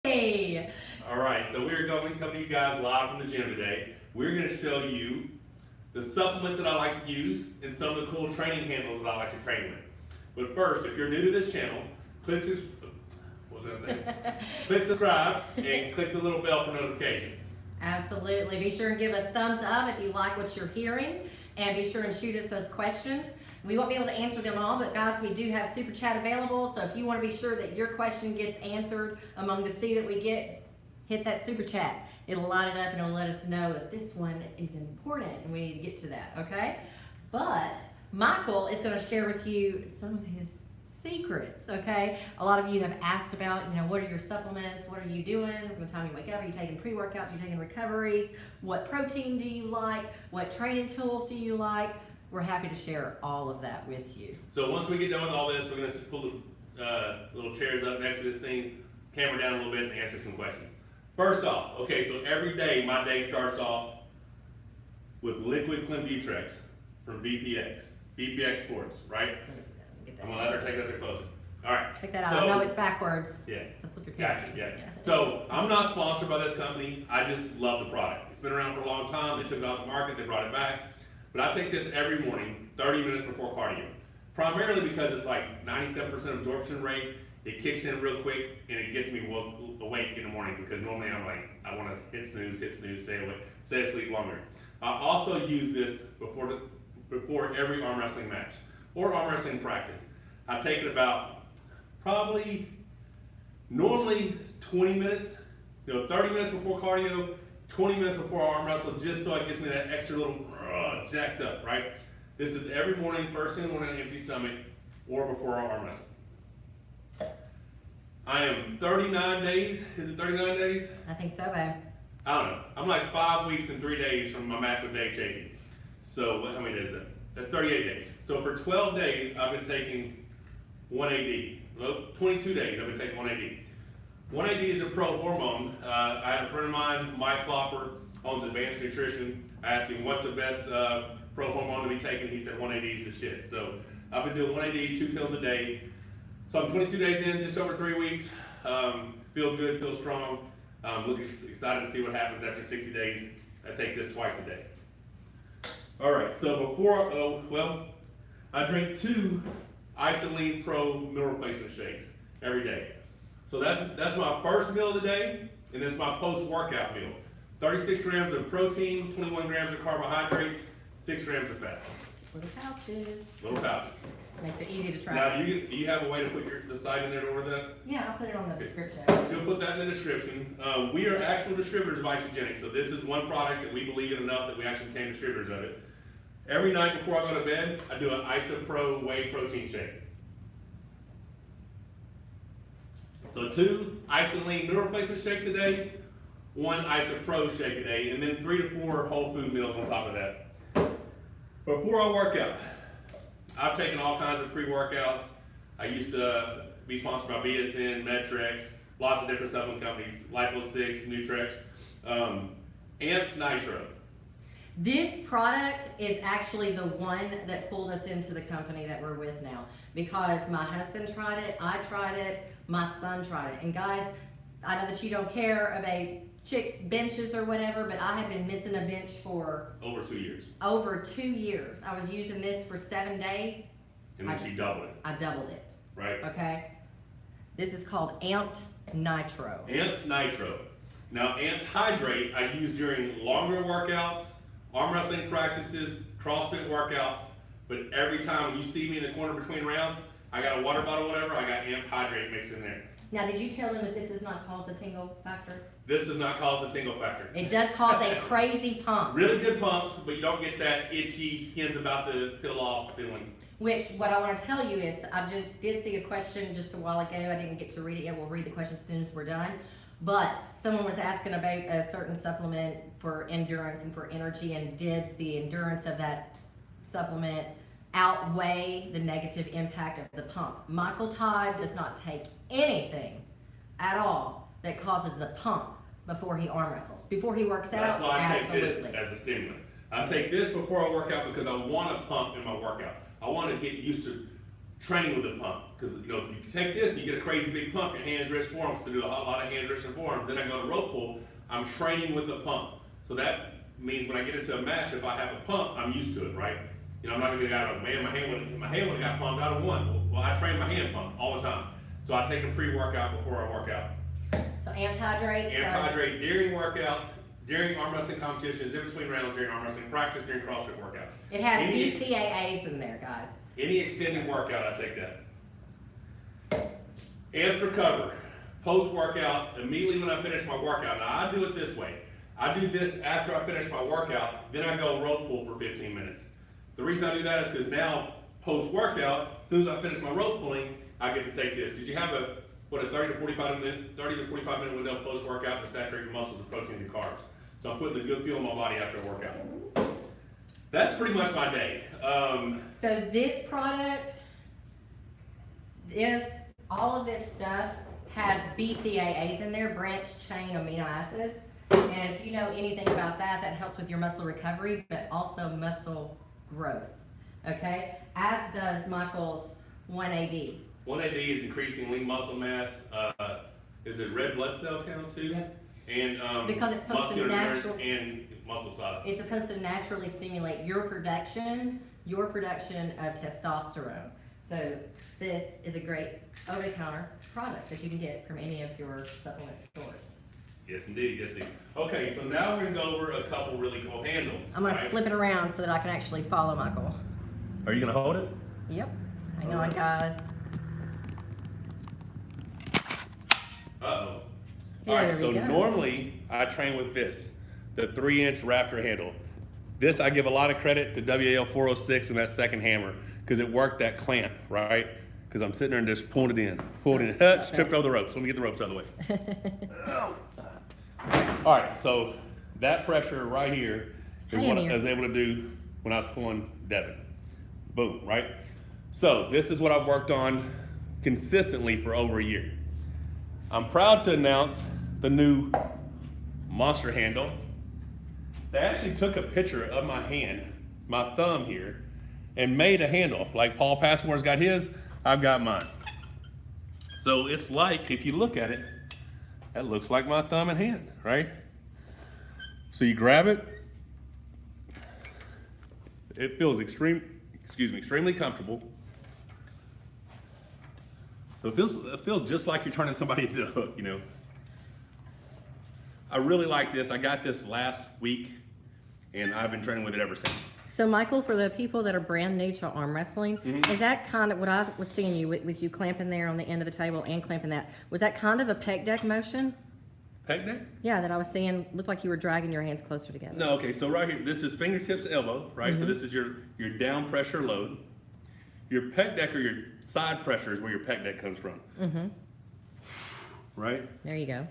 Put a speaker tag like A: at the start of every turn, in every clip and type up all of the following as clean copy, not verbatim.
A: Hey!
B: All right, so we're going to come to you guys live from the gym today. We're going to show you the supplements that I like to use and some of the cool training handles that I like to train with. But first, if you're new to this channel, click subscribe and click the little bell for notifications.
A: Absolutely. Be sure and give us thumbs up if you like what you're hearing, and be sure and shoot us those questions. We won't be able to answer them all, but guys, we do have Super Chat available, so if you want to be sure that your question gets answered among the C that we get, hit that Super Chat. It'll light it up and it'll let us know that this one is important and we need to get to that, okay? But Michael is going to share with you some of his secrets, okay? A lot of you have asked about, what are your supplements? What are you doing from the time you wake up? Are you taking pre-workouts? Are you taking recoveries? What protein do you like? What training tools do you like? We're happy to share all of that with you.
B: So once we get done with all this, we're going to pull the little chairs up next to this thing, camera down a little bit, and answer some questions. First off, okay, so every day my day starts off with liquid Clenbuterol from VPX Sports, right? I'm going to let her take it up there closer. All right.
A: Check that out. I know it's backwards.
B: Yeah.
A: So flip your camera.
B: Gotcha, yeah. So I'm not sponsored by this company. I just love the product. It's been around for a long time. They took it off the market. They brought it back. But I take this every morning, 30 minutes before cardio. Primarily because it's like 97% absorption rate. It kicks in real quick and it gets me awake in the morning, because normally I'm like, I want to hit snooze, stay awake, stay asleep longer. I also use this before every arm wrestling match or arm wrestling practice. I take it about normally 20 minutes, 30 minutes before cardio, 20 minutes before arm wrestle, just so it gets me that extra little jacked up, right? This is every morning, first thing in the morning, on an empty stomach, or before our arm wrestle. I am 39 days. Is it 39 days?
A: I think so, babe.
B: I don't know. I'm like 5 weeks and 3 days from my match with Dave Chapin. So how many days is that? That's 38 days. So for 12 days, I've been taking 1AD. Well, 22 days, I've been taking 1AD. 1AD is a pro hormone. I have a friend of mine, Mike Klopper, owns Advanced Nutrition. I asked him what's the best pro hormone to be taken. He said 1AD is the shit. So I've been doing 1AD, 2 pills a day. So I'm 22 days in, just over 3 weeks. Feel good, feel strong. Looking excited to see what happens after 60 days. I take this twice a day. All right, so I drink 2 IsaLean Pro meal replacement shakes every day. So that's my first meal of the day, and that's my post-workout meal. 36 grams of protein, 21 grams of carbohydrates, 6 grams of fat.
A: Little pouches.
B: Little pouches.
A: Makes it easy to try.
B: Now, do you have a way to put the site in there to order that?
A: Yeah, I'll put it on the description.
B: You'll put that in the description. We are actual distributors of Isogenic, so this is one product that we believe in enough that we actually became distributors of it. Every night before I go to bed, I do an IsaPro whey protein shake. So 2 IsaLean meal replacement shakes a day, 1 IsaPro shake a day, and then 3 to 4 whole food meals on top of that. Before I work out, I've taken all kinds of pre-workouts. I used to be sponsored by BSN, Medtrex, lots of different supplement companies, Lipo6, Nutrex, Nitro.
A: This product is actually the one that pulled us into the company that we're with now, because my husband tried it, I tried it, my son tried it. And guys, I know that you don't care about chicks' benches or whatever, but I have been missing a bench for
B: over 2 years.
A: Over 2 years. I was using this for 7 days.
B: And then she doubled it.
A: I doubled it.
B: Right.
A: Okay. This is called Amped Nitro.
B: Amped Nitro. Now, Amped Hydrate I use during longer workouts, arm wrestling practices, CrossFit workouts, but every time you see me in the corner between rounds, I got a water bottle or whatever, I got Amped Hydrate mixed in there.
A: Now, did you tell them that this does not cause the tingle factor?
B: This does not cause the tingle factor.
A: It does cause a crazy pump.
B: Really good pumps, but you don't get that itchy, skin's about to peel off feeling.
A: Which, what I want to tell you is, I just did see a question just a while ago. I didn't get to read it yet. We'll read the question as soon as we're done. But someone was asking about a certain supplement for endurance and for energy, and did the endurance of that supplement outweigh the negative impact of the pump? Michael Todd does not take anything at all that causes a pump before he arm wrestles. Before he works out,
B: that's why I
A: absolutely.
B: take this as a stimulant. I take this before I work out because I want to pump in my workout. I want to get used to training with the pump. Because you know, if you take this and you get a crazy big pump, your hands, wrists, forearms, to do a lot of hands, wrists, and forearms. Then I go to rope pull, I'm training with the pump. So that means when I get into a match, if I have a pump, I'm used to it, right? You know, I'm not gonna be the guy like, man, my hand would have got pumped out of one. Well, I train my hand pump all the time. So I take a pre-workout before I work out.
A: So Hydrate.
B: Hydrate during workouts, during arm wrestling competitions, in between rounds, during arm wrestling practice, during CrossFit workouts.
A: It has BCAAs in there, guys.
B: Any extended workout, I take that. Amped recover. Post-workout, immediately when I finish my workout. Now I do it this way. I do this after I finish my workout, then I go rope pull for 15 minutes. The reason I do that is because now, post-workout, as soon as I finish my rope pulling, I get to take this. Because you have a 30 to 45 minute window post-workout to saturate your muscles with proteins and carbs. So I'm putting the good fuel in my body after a workout. That's pretty much my day.
A: So this product, all of this stuff has BCAAs in there, branched chain amino acids. And if you know anything about that, that helps with your muscle recovery, but also muscle growth, okay? As does Michael's 1AD.
B: 1AD is increasing lean muscle mass. Is it red blood cell count too?
A: Yep.
B: And
A: because it's supposed to
B: and muscle size.
A: It's supposed to naturally stimulate your production of testosterone. So this is a great over-the-counter product that you can get from any of your supplement stores.
B: Yes, indeed. Yes, indeed. Okay, so now we're going to go over a couple really cool handles.
A: I'm going to flip it around so that I can actually follow Michael.
B: Are you going to hold it?
A: Yep. Hang on, guys.
B: Uh-oh.
A: Here
B: All right,
A: we
B: so
A: go.
B: normally I train with this, the 3-inch Raptor handle. This I give a lot of credit to WAL 406 and that second hammer because it worked that clamp, right? Because I'm sitting there and just pulling it in. Tripped over the ropes. Let me get the ropes out of the way. All right, so that pressure right here is what I was able to do when I was pulling Devin. Boom, right? So this is what I've worked on consistently for over a year. I'm proud to announce the new monster handle. They actually took a picture of my hand, my thumb here, and made a handle. Like Paul Passmore's got his, I've got mine. So it's like, if you look at it, that looks like my thumb and hand, right? So you grab it. It feels extremely comfortable. So it feels just like you're turning somebody into a hook, you know. I really like this. I got this last week, and I've been training with it ever since.
A: So Michael, for the people that are brand new to arm wrestling, is that kind of what I was seeing you with you clamping there on the end of the table and clamping that? Was that kind of a pec deck motion?
B: Pec deck?
A: Yeah, that I was seeing. Looked like you were dragging your hands closer together.
B: No, okay, so right here, this is fingertips to elbow, right? So this is your down pressure load. Your pec deck or your side pressure is where your pec deck comes from. Right?
A: There you go.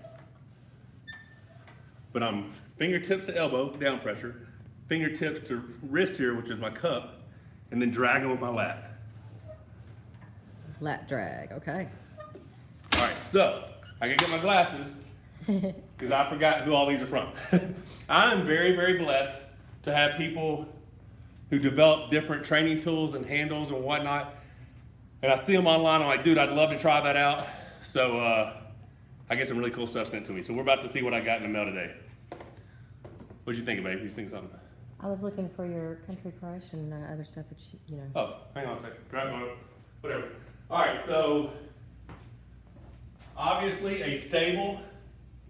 B: But I'm fingertips to elbow, down pressure, fingertips to wrist here, which is my cup, and then dragging with my lat.
A: Lat drag, okay.
B: All right, so I can get my glasses because I forgot who all these are from. I'm very, very blessed to have people who develop different training tools and handles and whatnot. And I see them online, I'm like, dude, I'd love to try that out. So I get some really cool stuff sent to me. So we're about to see what I got in the mail today. What'd you think, babe? You think something?
A: I was looking for your country crush and other stuff that you know.
B: Oh, hang on a second. Grab one. Whatever. All right, so obviously a stable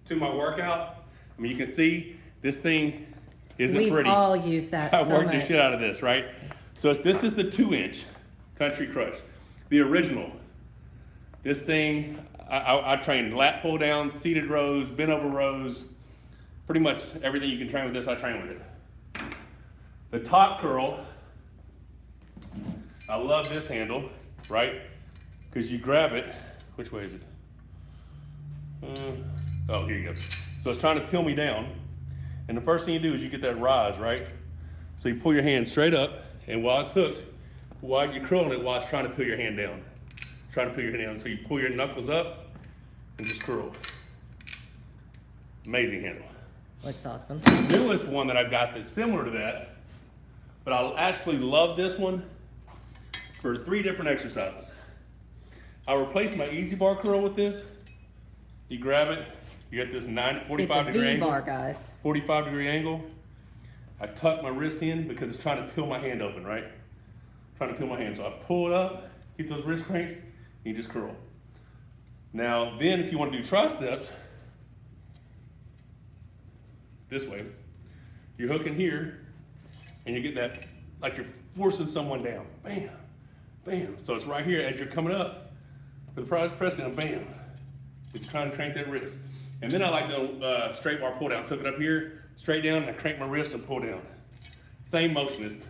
B: to my workout. I mean, you can see this thing isn't pretty.
A: We've all used that
B: I
A: so
B: worked the
A: much.
B: shit out of this, right? So this is the 2-inch Country Crush, the original. This thing, I train lat pull downs, seated rows, bent over rows, pretty much everything you can train with this, I train with it. The top curl, I love this handle, right? Because you grab it, which way is it? Oh, here you go. So it's trying to peel me down. And the first thing you do is you get that rise, right? So you pull your hand straight up, and while it's hooked, while you're curling it, while it's trying to peel your hand down. Trying to peel your hand down. So you pull your knuckles up and just curl. Amazing handle.
A: Looks awesome.
B: The newest one that I've got that's similar to that, but I actually love this one for 3 different exercises. I replaced my Easy Bar curl with this. You grab it, you get this 45 degree angle.
A: V-bar, guys.
B: 45 degree angle. I tuck my wrist in because it's trying to peel my hand open, right? Trying to peel my hand. So I pull it up, keep those wrists cranked, and you just curl. Now, then if you want to do triceps, this way, you're hooking here, and you get that, like you're forcing someone down. Bam, bam. So it's right here as you're coming up with the press down, bam. It's trying to crank that wrist. And then I like the straight bar pull down. So hook it up here, straight down, and I crank my wrist and pull down. Same motion as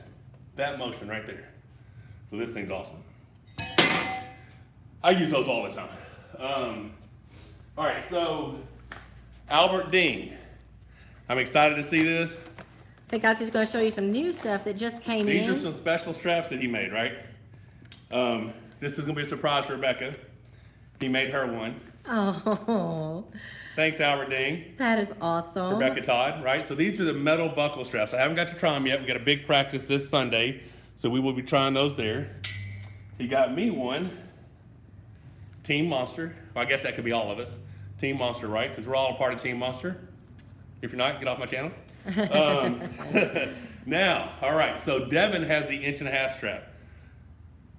B: that motion right there. So this thing's awesome. I use those all the time. All right, so Albert Ding. I'm excited to see this.
A: Hey guys, he's going to show you some new stuff that just came in.
B: These are some special straps that he made, right? This is going to be a surprise for Rebecca. He made her one.
A: Oh.
B: Thanks, Albert Ding.
A: That is awesome.
B: Rebecca Todd, right? So these are the metal buckle straps. I haven't got to try them yet. We got a big practice this Sunday, so we will be trying those there. He got me one. Team Monster. Well, I guess that could be all of us. Team Monster, right? Because we're all a part of Team Monster. If you're not, get off my channel. Now, all right, so Devin has the 1.5" strap.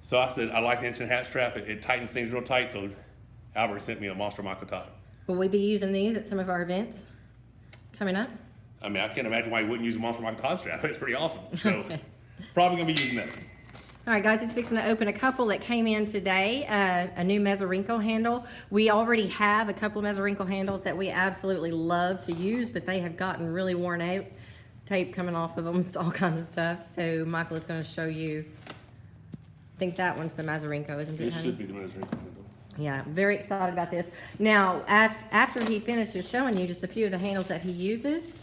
B: So I said, I like the 1.5" strap. It tightens things real tight, so Albert sent me a Monster Michael Todd.
A: Will we be using these at some of our events coming up?
B: I mean, I can't imagine why you wouldn't use a Monster Michael Todd strap. It's pretty awesome. So probably going to be using that.
A: All right, guys, he's fixing to open a couple that came in today, a new Mesorinco handle. We already have a couple of Mesorinco handles that we absolutely love to use, but they have gotten really worn out. Tape coming off of them, all kinds of stuff. So Michael is going to show you. I think that one's the Mesorinco, isn't it,
B: This
A: honey?
B: should be the Mesorinco handle.
A: Yeah, very excited about this. Now, after he finishes showing you just a few of the handles that he uses,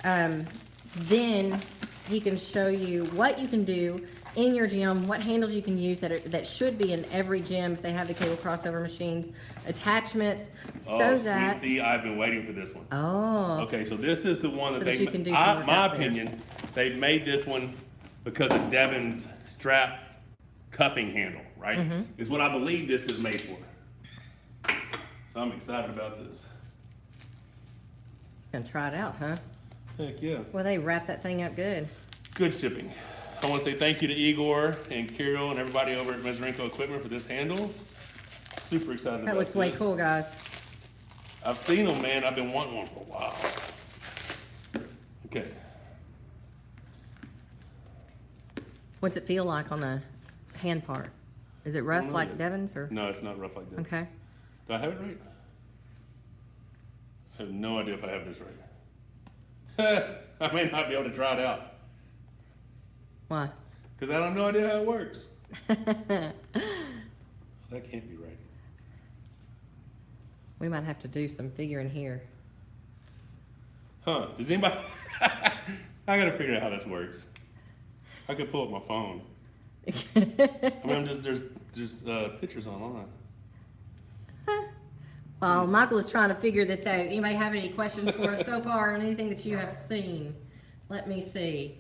A: then he can show you what you can do in your gym, what handles you can use that should be in every gym if they have the cable crossover machines, attachments, so that...
B: See, I've been waiting for this one.
A: Oh.
B: Okay, so this is the one
A: So
B: that
A: that you can do some work
B: my
A: out there.
B: opinion, they've made this one because of Devin's strap cupping handle, right?
A: Mm-hmm.
B: Is what I believe this is made for. So I'm excited about this.
A: Gonna try it out, huh?
B: Heck yeah.
A: Well, they wrap that thing up good.
B: Good shipping. I want to say thank you to Igor and Carol and everybody over at Mesorinco Equipment for this handle. Super excited about this.
A: That looks way cool, guys.
B: I've seen them, man. I've been wanting one for a while. Okay.
A: What's it feel like on the hand part? Is it rough
B: know
A: like
B: yet.
A: Devin's or?
B: No, it's not rough like that.
A: Okay.
B: Do I have it right? I have no idea if I have this right. I may not be able to try it out.
A: Why?
B: Because I have no idea how it works. That can't be right.
A: We might have to do some figuring here.
B: Huh, does anybody? I gotta figure out how this works. I could pull up my phone. I mean, there's pictures online.
A: While Michael is trying to figure this out, anybody have any questions for us so far on anything that you have seen? Let me see.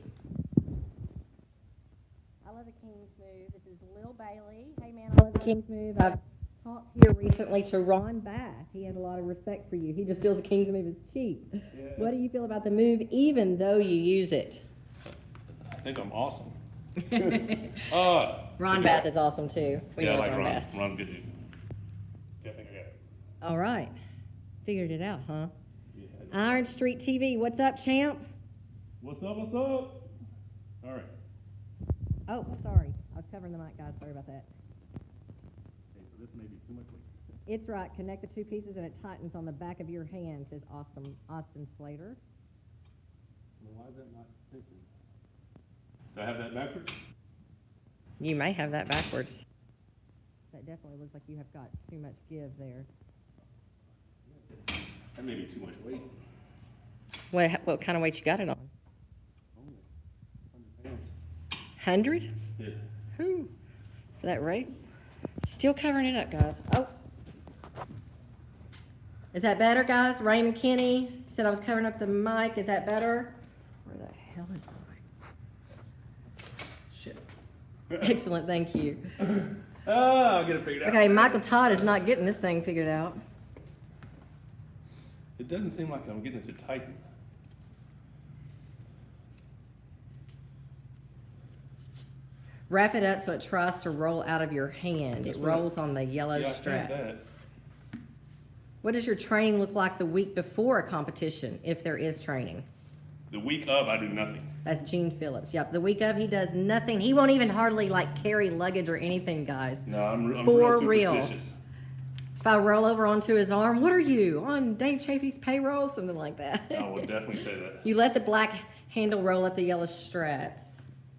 A: I love the King's Move. This is Lil Bailey. Hey man, I love the King's Move. I've talked here recently to Ron Bath. He has a lot of respect for you. He just feels the King's Move is cheap. Yeah. What do you feel about the move, even though you use it?
B: I think I'm awesome.
A: Ron Bath is awesome too. We
B: yeah, I
A: love
B: like Ron.
A: Bath.
B: Ron's good dude. Yeah, I think I got it.
A: All right. Figured it out, huh?
B: Yeah,
A: Iron Street TV. What's up, champ?
B: what's up, what's up? All right.
A: Oh, sorry. I was covering the mic, guys. Sorry about that.
B: Okay, so this may be too much weight.
A: It's right. Connect the two pieces and it tightens on the back of your hand, says Austin Slater.
B: Well, why is that not sticking? Do I have that backwards?
A: You may have that backwards. That definitely looks like you have got too much give there.
B: That may be too much weight.
A: What kind of weight you got it on?
B: Only 100 pounds.
A: 100?
B: Yeah.
A: Whew. For that rate? Still covering it up, guys. Oh. Is that better, guys? Raymond Kenny said I was covering up the mic. Is that better? Where the hell is the mic? Shit. Excellent, thank you.
B: Oh, I'll get it figured out.
A: Okay, Michael Todd is not getting this thing figured out.
B: It doesn't seem like I'm getting it to tighten.
A: Wrap it up so it tries to roll out of your hand.
B: That's
A: It
B: what I-
A: rolls on the yellow
B: Yeah, I
A: strap.
B: had that.
A: What does your training look like the week before a competition, if there is training?
B: The week of, I do nothing.
A: That's Gene Phillips. Yep, the week of, he does nothing. He won't even hardly like carry luggage or anything, guys.
B: No, I'm
A: For
B: real
A: real.
B: superstitious.
A: If I roll over onto his arm, what are you, on Dave Chafee's payroll? Something like that.
B: I would definitely say that.
A: You let the black handle roll up the yellow straps,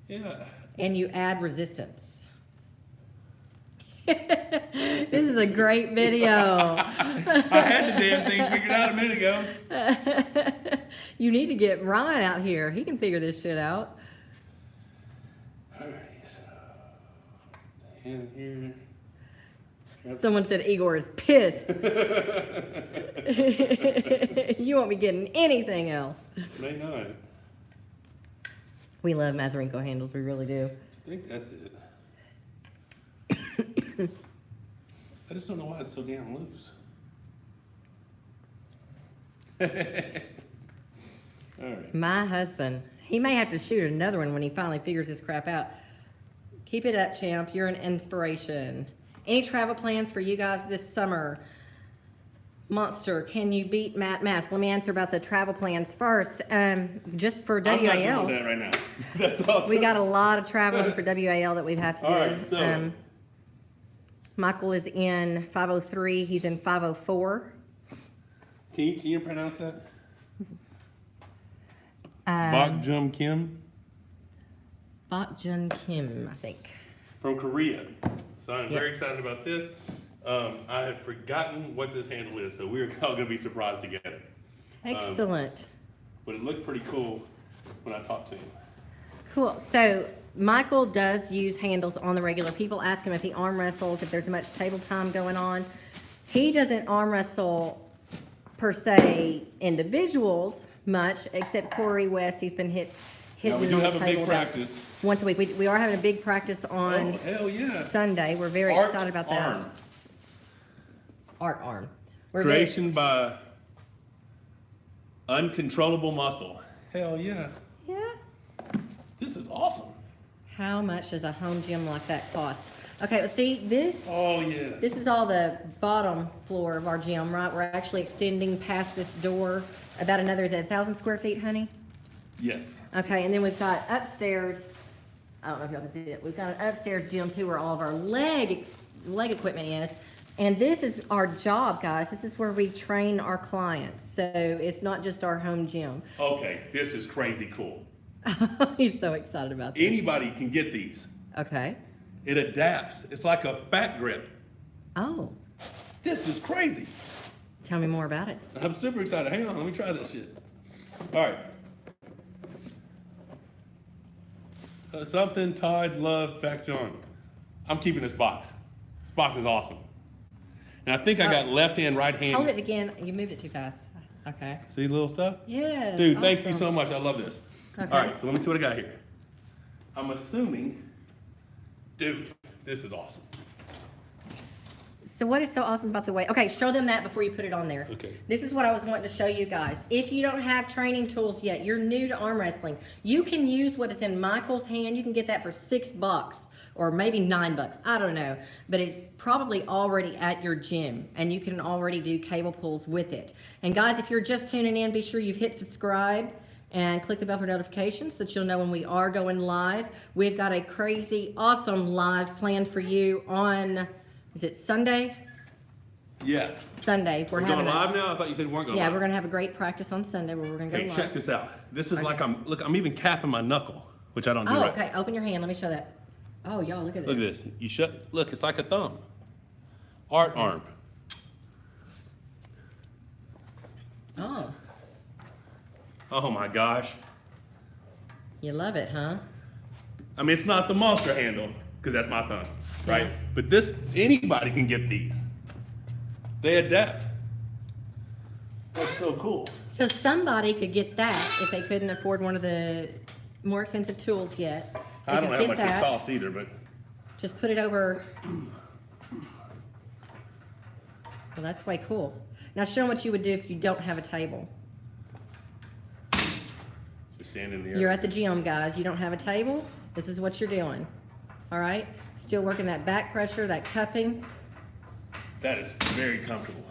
B: Yeah.
A: and you add resistance. This is a great video.
B: I had the damn thing figured out a minute ago.
A: You need to get Ryan out here. He can figure this shit out.
B: Alright, so in here.
A: Someone said Igor is pissed. You won't be getting anything else.
B: May not.
A: We love Mazarenko handles. We really do.
B: I think that's it. I just don't know why it's so damn loose. Alright.
A: My husband, he may have to shoot another one when he finally figures this crap out. Keep it up, champ. You're an inspiration. Any travel plans for you guys this summer? Monster, can you beat Matt Mask? Let me answer about the travel plans first. Just for WAL.
B: I'm not doing that right now. That's awesome.
A: We got a lot of traveling for WAL that we have to do.
B: All right, so
A: Michael is in 503. He's in 504.
B: can you pronounce that? Bok Jum Kim
A: Bok Jun Kim, I think.
B: from Korea. So I'm very
A: Yes.
B: excited about this. I had forgotten what this handle is, so we're all gonna be surprised together.
A: Excellent.
B: But it looked pretty cool when I talked to him.
A: Cool. So Michael does use handles on the regular. People ask him if he arm wrestles, if there's much table time going on. He doesn't arm wrestle per se individuals much, except Corey West. He's been hitting
B: Now we do
A: the
B: have a big
A: table about
B: practice.
A: once a week. We are having a big practice on
B: Oh, hell yeah.
A: Sunday. We're very
B: Art
A: excited about that.
B: Arm.
A: Art arm. We're very-
B: Creation by uncontrollable muscle. Hell yeah.
A: Yeah.
B: This is awesome.
A: How much does a home gym like that cost? Okay, well, see this.
B: Oh yeah.
A: This is all the bottom floor of our gym, right? We're actually extending past this door about another, is it 1,000 square feet, honey?
B: Yes.
A: Okay, and then we've got upstairs, I don't know if y'all can see it, we've got an upstairs gym too where all of our leg equipment is. And this is our job, guys. This is where we train our clients. So it's not just our home gym.
B: Okay, this is crazy cool.
A: He's so excited about this.
B: Anybody can get these.
A: Okay.
B: It adapts. It's like a fat grip.
A: Oh,
B: This is crazy.
A: tell me more about it.
B: I'm super excited. Hang on, let me try this shit. All right. Something Todd loved back John. I'm keeping this box. This box is awesome. And I think I got left hand, right hand.
A: Hold it again. You moved it too fast. Okay.
B: See little stuff?
A: Yes.
B: Dude, thank you
A: awesome.
B: so much. I love this.
A: Okay.
B: All right, so let me see what I got here. I'm assuming, dude, this is awesome.
A: So what is so awesome about the weight? Okay, show them that before you put it on there.
B: Okay.
A: This is what I was wanting to show you guys. If you don't have training tools yet, you're new to arm wrestling, you can use what is in Michael's hand. You can get that for $6 or maybe $9. I don't know. But it's probably already at your gym and you can already do cable pulls with it. And guys, if you're just tuning in, be sure you've hit subscribe and click the bell for notifications so that you'll know when we are going live. We've got a crazy, awesome live planned for you on, is it Sunday?
B: Yeah.
A: Sunday.
B: We're going live now? I thought you said we weren't going
A: Yeah,
B: live.
A: we're gonna have a great practice on Sunday where we're gonna go
B: Hey,
A: live.
B: check this out. This is like I'm even capping my knuckle, which I don't do
A: Oh,
B: right.
A: okay. Open your hand. Let me show that. Oh, y'all, look at this.
B: Look at this. You shut. Look, it's like a thumb. Art arm.
A: Oh,
B: Oh my gosh.
A: you love it, huh?
B: I mean, it's not the monster handle because that's my thumb, right?
A: Yeah.
B: But this, anybody can get these. They adapt. That's so cool.
A: So somebody could get that if they couldn't afford one of the more expensive tools yet. They
B: I don't
A: could
B: know how
A: get
B: much
A: that.
B: this cost either, but
A: Just put it over Well, that's way cool. Now show them what you would do if you don't have a table.
B: Just stand in the air.
A: You're at the gym, guys. You don't have a table. This is what you're doing. All right? Still working that back pressure, that cupping.
B: That is very comfortable.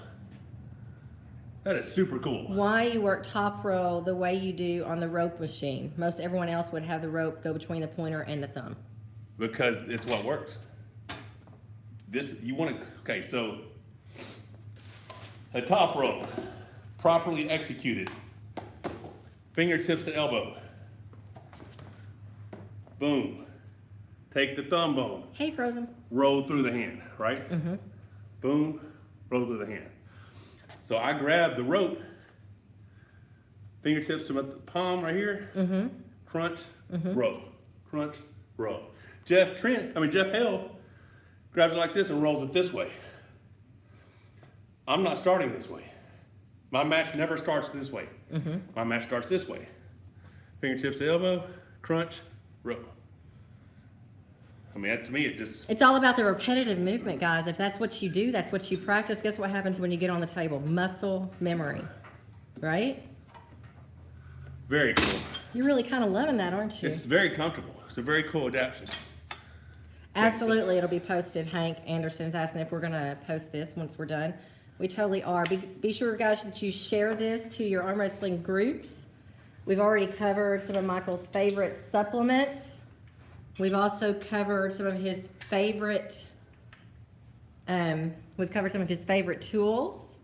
B: That is super cool.
A: Why you work top row the way you do on the rope machine? Most everyone else would have the rope go between the pointer and the thumb.
B: Because it's what works. This, you want to, okay, so a top row, properly executed, fingertips to elbow. Boom. Take the thumb bone.
A: Hey, Frozen.
B: Roll through the hand, right?
A: Mm-hmm.
B: Boom, roll through the hand. So I grab the rope, fingertips to my palm right here, crunch, row, crunch, row. Jeff Hale grabs it like this and rolls it this way. I'm not starting this way. My match never starts this way. My match starts this way. Fingertips to elbow, crunch, row. I mean, that, to me,
A: It's all about the repetitive movement, guys. If that's what you do, that's what you practice, guess what happens when you get on the table? Muscle memory, right?
B: Very cool.
A: You're really kind of loving that, aren't you?
B: It's very comfortable. It's a very cool adaptation.
A: Absolutely, it'll be posted. Hank Anderson's asking if we're going to post this once we're done. We totally are. Be sure, guys, that you share this to your arm wrestling groups. We've already covered some of Michael's favorite supplements. We've also covered some of his favorite, tools.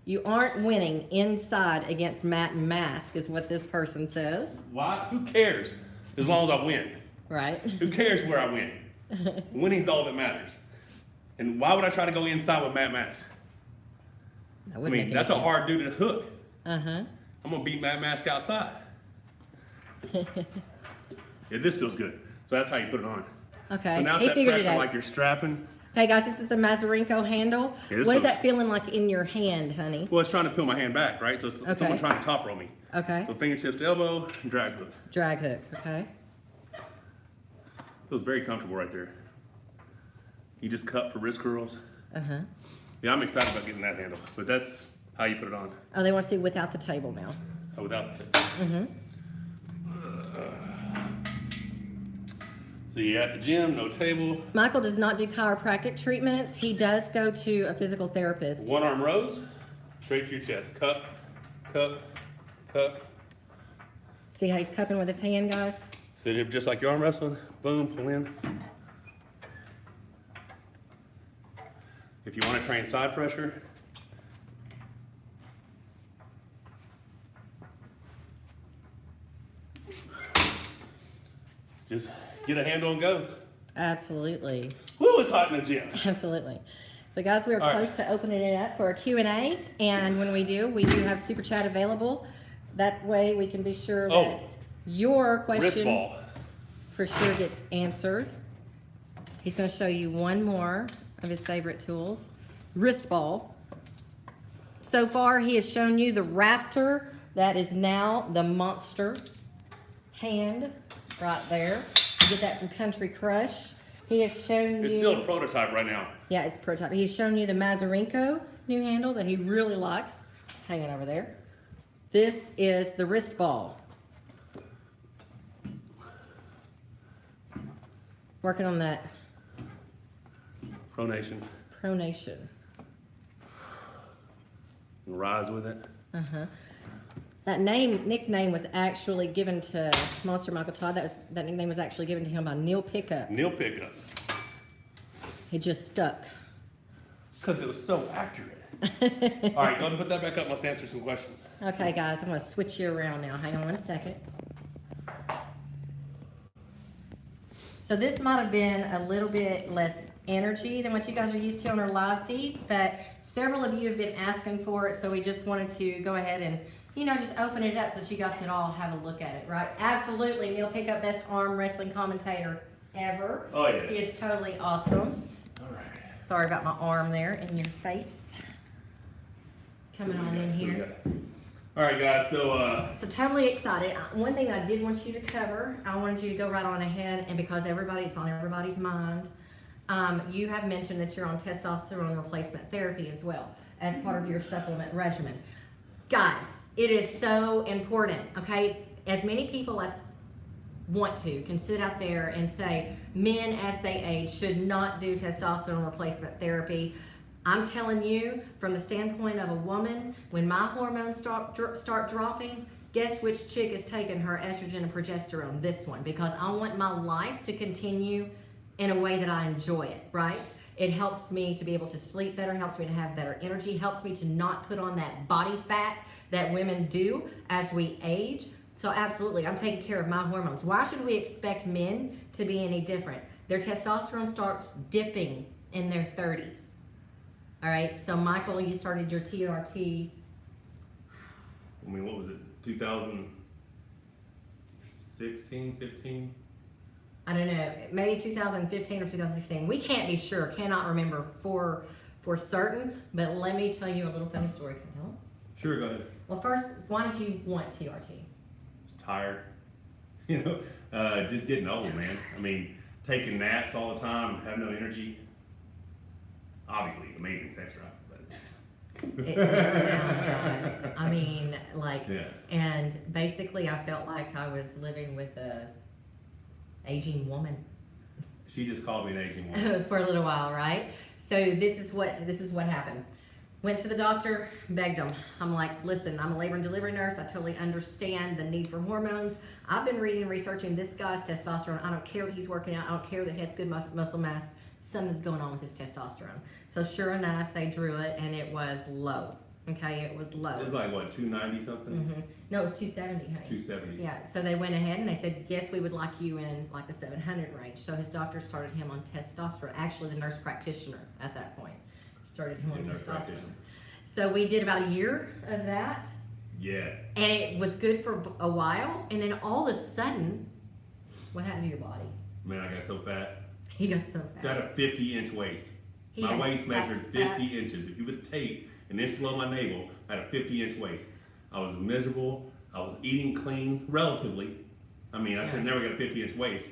A: You aren't winning inside against Matt and Mask, is what this person says.
B: Why? Who cares? As long as I win.
A: Right.
B: Who cares where I win? Winning's all that matters. And why would I try to go inside with Matt Mask? I mean, that's a hard dude to hook. I'm gonna beat Matt Mask outside. Yeah, this feels good. So that's how you put it on.
A: Okay.
B: So now it's that pressure like you're strapping.
A: Okay, guys, this is the Mazarenko handle.
B: Yeah,
A: what is that feeling like in your hand, honey?
B: Well, it's trying to peel my hand back, right? So it's someone trying to top roll me.
A: Okay.
B: So fingertips to elbow, drag hook.
A: Drag hook, okay.
B: Feels very comfortable right there. You just cut for wrist curls. Yeah, I'm excited about getting that handle, but that's how you put it on.
A: Oh, they want to see without the table now.
B: Oh, without the So you're at the gym, no table.
A: Michael does not do chiropractic treatments. He does go to a physical therapist.
B: One arm rows, straight to your chest. Cup, cup, cup.
A: See how he's cupping with his hand, guys?
B: Sit up just like your arm wrestling. Boom, pull in. If you want to train side pressure, just get a handle and go.
A: Absolutely.
B: Woo, it's hot in the gym.
A: Absolutely. So guys, we are close to opening it up for a Q&A. And when we do have Super Chat available. That way we can be sure that your question for sure gets answered. He's going to show you one more of his favorite tools. Wrist ball. So far he has shown you the Raptor. That is now the monster hand right there. You get that from Country Crush. He has shown you...
B: It's still a prototype right now.
A: Yeah, it's a prototype. He's shown you the Mazarenko new handle that he really likes. Hanging over there. This is the wrist ball. Working on that.
B: Pronation.
A: Pronation.
B: Rise with it.
A: That nickname was actually given to Monster Michael Todd. That nickname was actually given to him by Neil Pickup.
B: Neil Pickup.
A: It just stuck.
B: Because it was so accurate. All right, go ahead and put that back up. Let's answer some questions.
A: Okay, guys, I'm going to switch you around now. Hang on one second. So this might have been a little bit less energy than what you guys are used to on our live feeds, but several of you have been asking for it, so we just wanted to go ahead and, you know, just open it up so that you guys could all have a look at it, right? Absolutely, Neil Pickup, best arm wrestling commentator ever.
B: Oh, yeah.
A: He is totally awesome.
B: All right.
A: Sorry about my arm there in your face. Coming on in here.
B: All right, guys, so
A: totally excited. One thing I did want you to cover, I wanted you to go right on ahead, and because it's on everybody's mind, You have mentioned that you're on testosterone replacement therapy as well as part of your supplement regimen. Guys, it is so important, okay? As many people as want to can sit out there and say men as they age should not do testosterone replacement therapy. I'm telling you, from the standpoint of a woman, when my hormones start dropping, guess which chick is taking her estrogen and progesterone? This one, because I want my life to continue in a way that I enjoy it, right? It helps me to be able to sleep better, helps me to have better energy, helps me to not put on that body fat that women do as we age. So absolutely, I'm taking care of my hormones. Why should we expect men to be any different? Their testosterone starts dipping in their 30s. All right, so Michael, you started your TRT.
B: I mean, what was it, 2016, 15?
A: I don't know, maybe 2015 or 2016. We can't be sure, cannot remember for certain, but let me tell you a little funny story. Can you tell?
B: Sure, go ahead.
A: Well, first, why did you want TRT?
B: Tired, just getting old, man. I mean, taking naps all the time, have no energy. Obviously, amazing sex drive, but
A: It does. I mean, like,
B: yeah.
A: And basically, I felt like I was living with a aging woman
B: She just called me an aging woman.
A: for a little while, right? So this is what happened. Went to the doctor, begged him. I'm like, listen, I'm a labor and delivery nurse. I totally understand the need for hormones. I've been reading and researching this guy's testosterone. I don't care that he's working out. I don't care that he has good muscle mass. Something's going on with his testosterone. So sure enough, they drew it and it was low. Okay, it was low.
B: It's like what, 290 something?
A: Mm-hmm. No, it was 270, honey.
B: 270.
A: Yeah, so they went ahead and they said, yes, we would like you in like the 700 range. So his doctor started him on testosterone. Actually, the nurse practitioner at that point started him on testosterone. So we did about a year of that.
B: Yeah.
A: And it was good for a while. And then all of a sudden, what happened to your body?
B: Man, I got so fat.
A: He got so fat.
B: Got a 50-inch waist. My waist measured 50 inches. If you would tape an inch below my navel, I had a 50-inch waist. I was miserable. I was eating clean, relatively. I mean, I should have never got a 50-inch waist.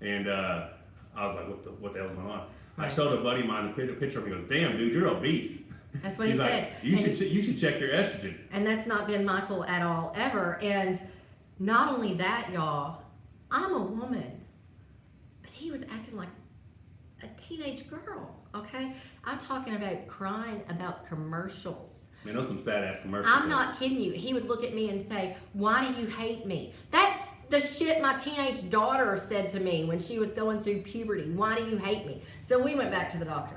B: And I was like, what the hell's going on?
A: Right.
B: I showed a buddy of mine the picture of me. He goes, damn, dude, you're obese.
A: That's what
B: He's
A: he
B: like,
A: said.
B: you should check your estrogen.
A: And that's not been Michael at all, ever. And not only that, y'all, I'm a woman. But he was acting like a teenage girl, okay? I'm talking about crying about commercials.
B: Man, those some sad-ass commercials.
A: I'm not kidding you. He would look at me and say, why do you hate me? That's the shit my teenage daughter said to me when she was going through puberty. Why do you hate me? So we went back to the doctor.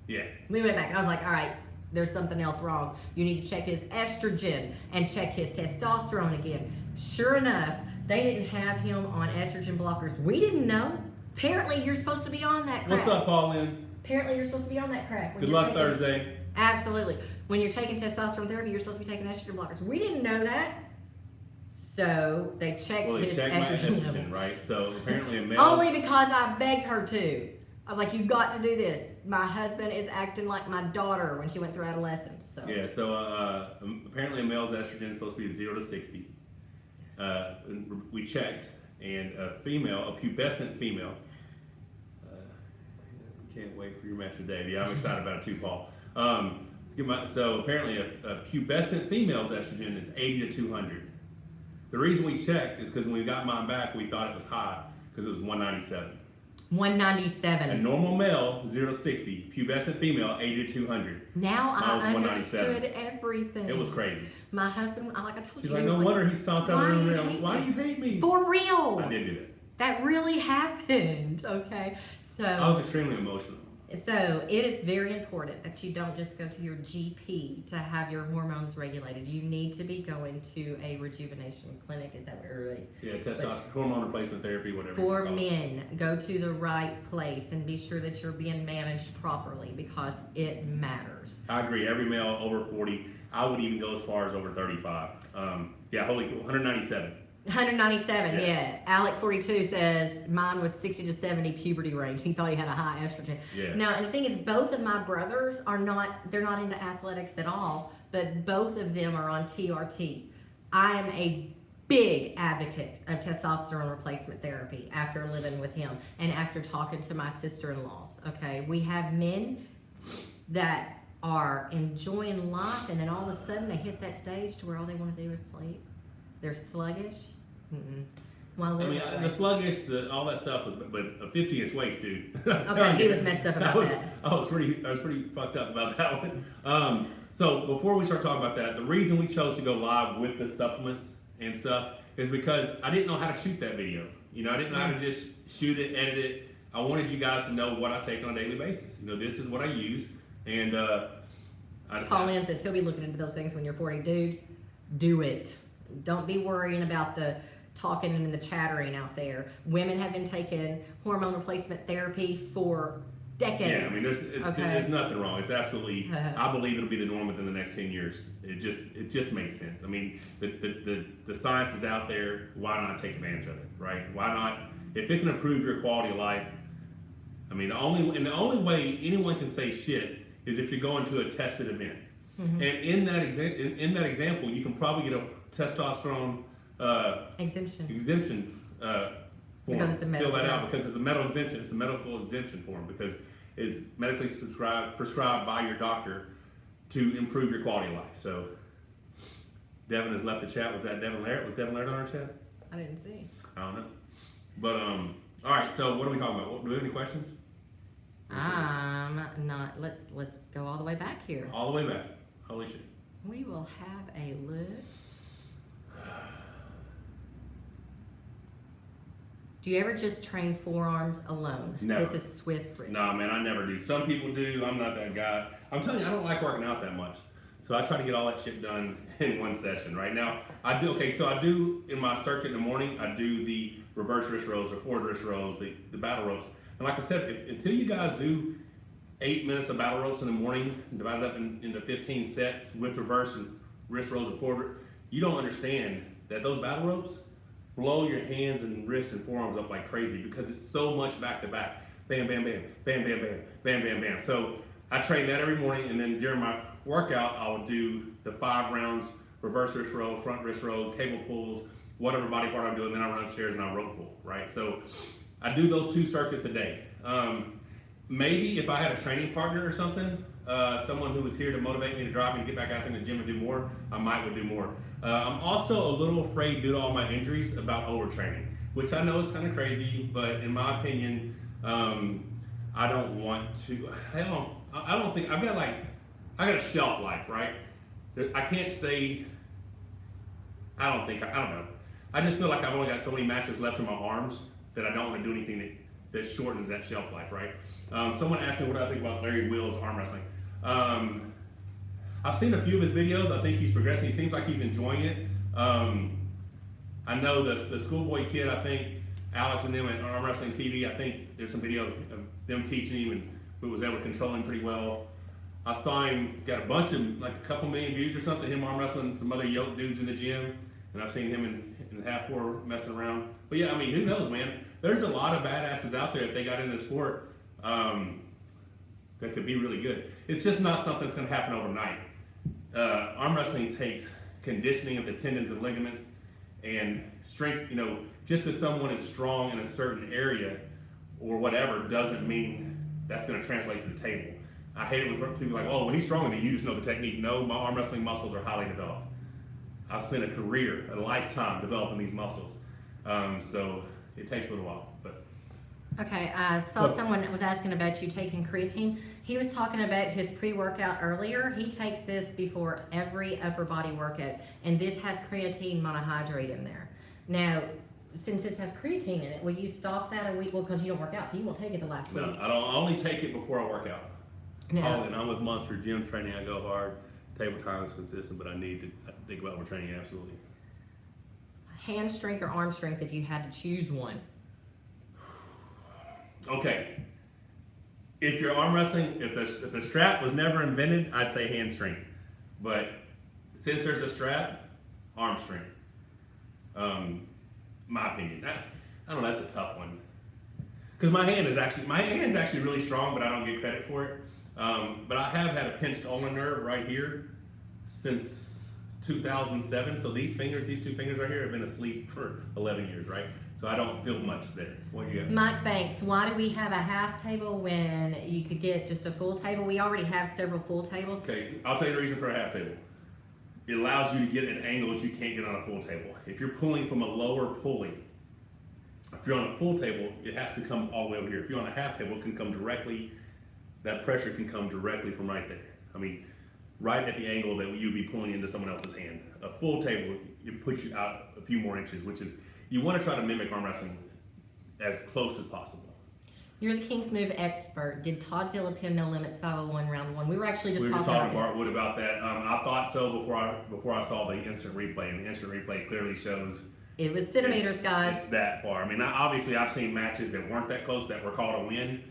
B: Yeah.
A: We went back and I was like, all right, there's something else wrong. You need to check his estrogen and check his testosterone again. Sure enough, they didn't have him on estrogen blockers. We didn't know. Apparently, you're supposed to be on that crap.
B: What's up, Pauline?
A: Apparently, you're supposed to be on that crap.
B: Good luck Thursday.
A: Absolutely. When you're taking testosterone therapy, you're supposed to be taking estrogen blockers. We didn't know that. So they checked his
B: my
A: estrogen
B: estrogen,
A: level.
B: right? So apparently a male.
A: Only because I begged her to. I was like, you got to do this. My husband is acting like my daughter when she went through adolescence. So.
B: Yeah, so apparently a male's estrogen is supposed to be 0 to 60. We checked, and a pubescent female, can't wait for your master Dave. Yeah, I'm excited about it too, Paul. So apparently a pubescent female's estrogen is 80 to 200. The reason we checked is because when we got mine back, we thought it was high because it was 197.
A: 197.
B: A normal male, 0 to 60. Pubescent female, 80 to 200.
A: Now I
B: Mine was
A: understood everything.
B: It was crazy.
A: My husband, like I told
B: She's
A: you,
B: like,
A: he was
B: no wonder he stopped
A: why
B: over
A: do you
B: the rail.
A: hate
B: Why
A: me?
B: do you hate me?
A: For real.
B: I did do that.
A: That really happened, okay? So
B: I was extremely emotional.
A: So it is very important that you don't just go to your GP to have your hormones regulated. You need to be going to a rejuvenation clinic. Is that what it really?
B: Yeah, testosterone, hormone replacement therapy, whatever.
A: For men, go to the right place and be sure that you're being managed properly because it matters.
B: I agree. Every male over 40, I would even go as far as over 35. Yeah, holy 197.
A: 197, yeah. Alex 42 says mine was 60 to 70 puberty range. He thought he had a high estrogen.
B: Yeah.
A: Now, and the thing is, both of my brothers they're not into athletics at all, but both of them are on TRT. I am a big advocate of testosterone replacement therapy after living with him and after talking to my sister-in-laws. Okay, we have men that are enjoying life, and then all of a sudden they hit that stage to where all they want to do is sleep. They're sluggish.
B: I mean, the sluggish, all that stuff was, but a 50-inch waist, dude.
A: Okay, he was messed up about that.
B: I was pretty fucked up about that one. So before we start talking about that, the reason we chose to go live with the supplements and stuff is because I didn't know how to shoot that video. You know, I didn't know how to just shoot it, edit it. I wanted you guys to know what I take on a daily basis. You know, this is what I use, and
A: Paul Lynn says he'll be looking into those things when you're 40. Dude, do it. Don't be worrying about the talking and the chattering out there. Women have been taking hormone replacement therapy for decades.
B: Yeah, I mean, there's nothing wrong. It's absolutely, I believe it'll be the norm within the next 10 years. It just makes sense. I mean, the science is out there. Why not take advantage of it, right? Why not? If it can improve your quality of life, I mean, the only way anyone can say shit is if you're going to a tested event. And in that example, you can probably get a testosterone exemption form.
A: Because it's a medical,
B: fill that out because it's a medical exemption. It's a medical exemption form because it's medically prescribed by your doctor to improve your quality of life. So Devin has left the chat. Was that Devin Laird? Was Devin Laird on our chat?
A: I didn't see.
B: I don't know. But all right. So what are we talking about? Do we have any questions?
A: Not. Let's go all the way back here.
B: All the way back. Holy shit.
A: We will have a look. Do you ever just train forearms alone?
B: Never.
A: This is Swift Fritz.
B: No, man, I never do. Some people do. I'm not that guy. I'm telling you, I don't like working out that much. So I try to get all that shit done in one session. Right now, I do in my circuit in the morning, I do the reverse wrist rolls or forward wrist rolls, the battle ropes. And like I said, until you guys do 8 minutes of battle ropes in the morning, divided up into 15 sets with reverse and wrist rolls and forward, you don't understand that those battle ropes blow your hands and wrists and forearms up like crazy because it's so much back to back. Bam, bam, bam, bam, bam, bam, bam, bam, bam. So I train that every morning, and then during my workout, I will do the 5 rounds, reverse wrist roll, front wrist roll, cable pulls, whatever body part I'm doing, then I run upstairs and I rope pull, right? So I do those 2 circuits a day. Maybe if I had a training partner or something, someone who was here to motivate me to drive me to get back out in the gym and do more, I would do more. I'm also a little afraid due to all my injuries about overtraining, which I know is kind of crazy, but in my opinion, I don't want to. I don't think I got a shelf life, right? I can't stay. I don't know. I just feel like I've only got so many matches left in my arms that I don't want to do anything that shortens that shelf life, right? Someone asked me what I think about Larry Will's arm wrestling. I've seen a few of his videos. I think he's progressing. He seems like he's enjoying it. I know the schoolboy kid, I think, Alex and them at Arm Wrestling TV, I think there's some video of them teaching him and who was able to control him pretty well. I saw him, got a bunch of, like a couple million views or something, him arm wrestling some other yoke dudes in the gym. And I've seen him in the half floor messing around. But yeah, I mean, who knows, man? There's a lot of badasses out there if they got into the sport that could be really good. It's just not something that's going to happen overnight. Arm wrestling takes conditioning of the tendons and ligaments and strength. You know, just because someone is strong in a certain area or whatever doesn't mean that's going to translate to the table. I hate it when people are like, oh, well, he's stronger than you, just know the technique. No, my arm wrestling muscles are highly developed. I've spent a career, a lifetime developing these muscles. So it takes a little while, but.
A: Okay, I saw someone that was asking about you taking creatine. He was talking about his pre-workout earlier. He takes this before every upper body workout, and this has creatine monohydrate in there. Now, since this has creatine in it, will you stop that a week? Well, because you don't work out, so you won't take it the last week.
B: No, I only take it before I work out.
A: No.
B: And I'm with Monster Gym Training. I go hard. Table time is consistent, but I need to think about overtraining, absolutely.
A: Hand strength or arm strength if you had to choose one?
B: Okay. If you're arm wrestling, if the strap was never invented, I'd say hand strength. But since there's a strap, arm strength. My opinion. I don't know, that's a tough one. Because my hand's actually really strong, but I don't get credit for it. But I have had a pinched ulnar nerve right here since 2007. So these two fingers right here have been asleep for 11 years, right? So I don't feel much there. What do you got?
A: Mike Banks, why do we have a half table when you could get just a full table? We already have several full tables.
B: Okay, I'll tell you the reason for a half table. It allows you to get at angles you can't get on a full table. If you're pulling from a lower pulley, if you're on a full table, it has to come all the way over here. If you're on a half table, it can come directly, that pressure can come directly from right there. I mean, right at the angle that you'd be pulling into someone else's hand. A full table, it puts you out a few more inches, which is, you want to try to mimic arm wrestling as close as possible.
A: You're the King's Move expert. Did Todd Zilla pin No Limits 501 round one? We were actually just talking about
B: to Bartwood about that. I thought so before I saw the instant replay, and the instant replay clearly shows
A: it was centimeters, guys.
B: It's that far. I mean, obviously I've seen matches that weren't that close that were called a win,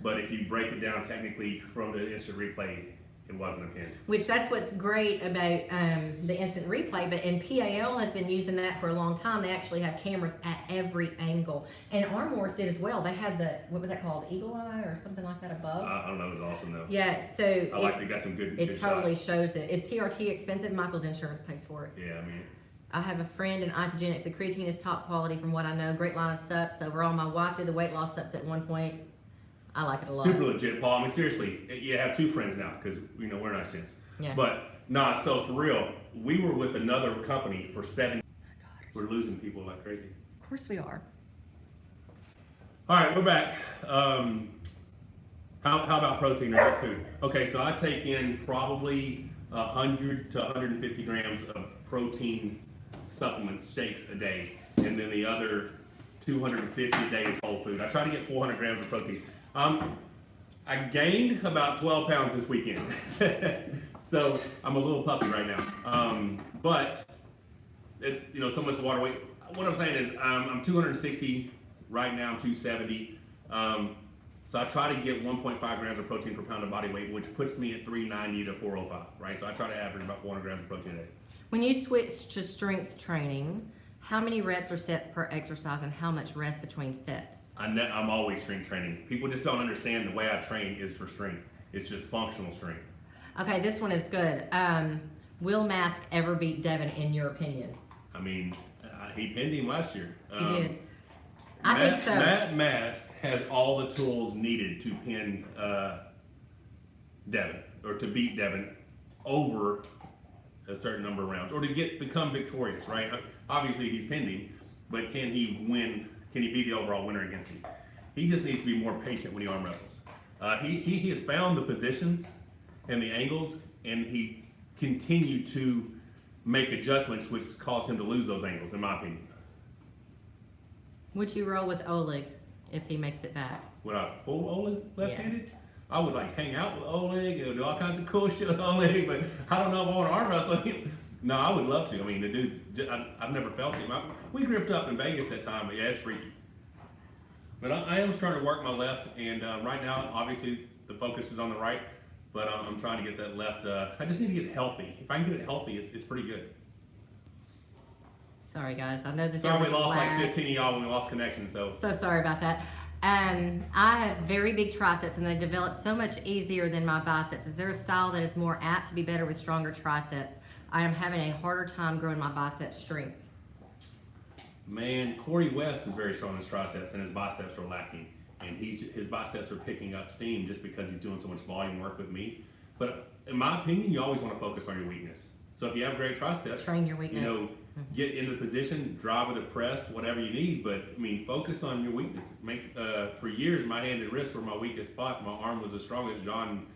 B: but if you break it down technically from the instant replay, it wasn't a pin.
A: Which that's what's great about the instant replay, but and PAL has been using that for a long time. They actually have cameras at every angle. And Arm Wars did as well. They had the, what was that called, Eagle Eye or something like that above?
B: I don't know, it was awesome though.
A: Yeah, so
B: I like they got some good
A: it totally
B: shots.
A: shows it. Is TRT expensive? Michael's insurance pays for it.
B: Yeah, I mean,
A: I have a friend in Isogenics. The creatine is top quality from what I know. Great line of sups. Overall, my wife did the weight loss sups at one point. I like it a lot.
B: super legit, Paul. I mean, seriously, you have two friends now because we're nice friends.
A: Yeah.
B: But nah, so for real, we were with another company for 7 years. We're losing people like crazy.
A: Of course we are.
B: All right, we're back. How about protein or just food? Okay, so I take in probably 100 to 150 grams of protein supplements, shakes a day, and then the other 250 a day is whole food. I try to get 400 grams of protein. I gained about 12 pounds this weekend, so I'm a little puppy right now. But it's so much water weight. What I'm saying is I'm 260 right now, 270. So I try to get 1.5 grams of protein per pound of body weight, which puts me at 390 to 405, right? So I try to average about 400 grams of protein a day.
A: When you switch to strength training, how many reps or sets per exercise and how much rest between sets?
B: I'm always strength training. People just don't understand the way I train is for strength. It's just functional strength.
A: Okay, this one is good. Will Mask ever beat Devin in your opinion?
B: I mean, he pinned him last year.
A: He did. I think so.
B: Matt Mask has all the tools needed to pin Devin, or to beat Devin over a certain number of rounds, or to become victorious, right? Obviously he's pinned him, but can he win? Can he be the overall winner against him? He just needs to be more patient when he arm wrestles. He has found the positions and the angles, and he continued to make adjustments which caused him to lose those angles, in my opinion.
A: Would you roll with Oleg if he makes it back?
B: Would I pull Oleg left-handed? Yeah. I would hang out with Oleg and do all kinds of cool shit with Oleg, but I don't know if I want to arm wrestle him. No, I would love to. I mean, the dude's, I've never felt him. We gripped up in Vegas that time, but yeah, it's freaky. But I am starting to work my left, and right now, obviously, the focus is on the right, but I'm trying to get that left. I just need to get it healthy. If I can get it healthy, it's pretty good.
A: Sorry, guys. I know that
B: sorry we lost like 15 of y'all when we lost connection. So
A: sorry about that. I have very big triceps, and they develop so much easier than my biceps. Is there a style that is more apt to be better with stronger triceps? I am having a harder time growing my bicep strength.
B: Man, Corey West is very strong in his triceps, and his biceps are lacking. And his biceps are picking up steam just because he's doing so much volume work with me. But in my opinion, you always want to focus on your weakness. So if you have great triceps,
A: train your weakness.
B: Get into the position, drive with a press, whatever you need. But I mean, focus on your weakness. For years, my hand and wrist were my weakest spot. My arm was as strong as John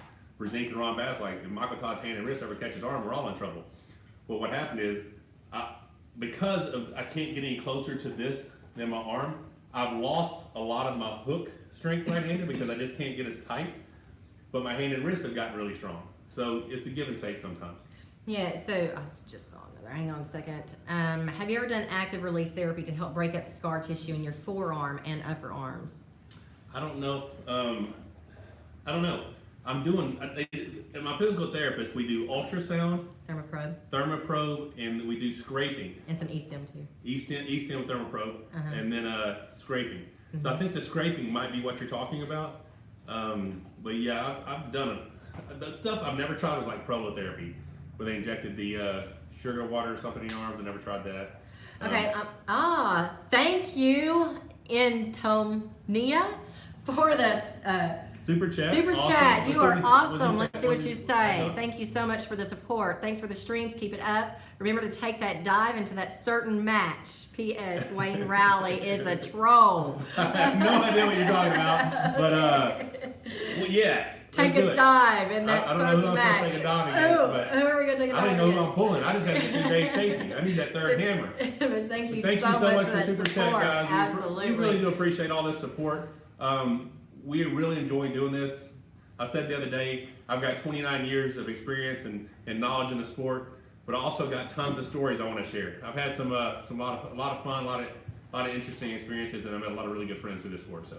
B: Brzezinski and Ron Bass. Like if Michael Todd's hand and wrist ever catch his arm, we're all in trouble. But what happened is, because I can't get any closer to this than my arm, I've lost a lot of my hook strength right-handed because I just can't get as tight. But my hand and wrist have gotten really strong. So it's a give and take sometimes.
A: Yeah, so I just saw another. Hang on a second. Have you ever done active release therapy to help break up scar tissue in your forearm and upper arms?
B: I don't know. I don't know. I'm doing, at my physical therapist, we do ultrasound, ThermoPro, and we do scraping.
A: And some E-stim too.
B: E-stim with ThermoPro, and then scraping. Mm-hmm. So I think the scraping might be what you're talking about. But yeah, I've done it. The stuff I've never tried was like prolotherapy, where they injected the sugar water or something in your arms. I never tried that.
A: Okay. Thank you, Intomnia, for this
B: Super chat.
A: super
B: Awesome.
A: chat. You are awesome. Let's see what you
B: I
A: say.
B: know.
A: Thank you so much for the support. Thanks for the streams. Keep it up. Remember to take that dive into that certain match. P.S. Wayne Rowley is a troll.
B: I have no idea what you're talking about, but well, yeah.
A: Take
B: let's do
A: a
B: it.
A: dive in that
B: I don't know
A: certain
B: who I'm
A: match.
B: supposed to take a dive against, but
A: Who are we going to take a
B: I
A: dive
B: don't know who I'm
A: against?
B: pulling. I just got to get through Dave Chafee. I need that third hammer.
A: But thank you
B: Thank
A: so
B: you so much
A: for
B: for
A: that
B: super chat,
A: support.
B: guys.
A: Absolutely.
B: We really do appreciate all this support. We really enjoy doing this. I said the other day, I've got 29 years of experience and knowledge in the sport, but I also got tons of stories I want to share. I've had a lot of fun, a lot of interesting experiences, and I've met a lot of really good friends through this sport. So.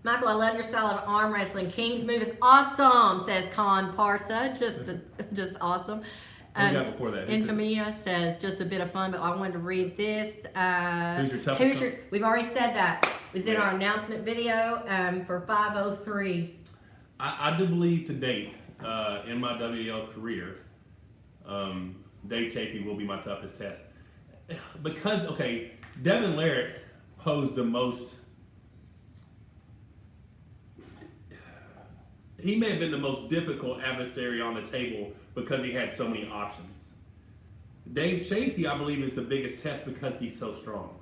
A: Michael, I love your style of arm wrestling. King's move is awesome, says Con Parsa. Just awesome.
B: What do you got before that?
A: Intomia says just a bit of fun, but I wanted to read this.
B: Who's your toughest?
A: We've already said that. It was in our announcement video for 503.
B: I do believe to date, in my WL career, Dave Chafee will be my toughest test. Because, okay, Devin Larratt posed the most, he may have been the most difficult adversary on the table because he had so many options. Dave Chafee, I believe, is the biggest test because he's so strong.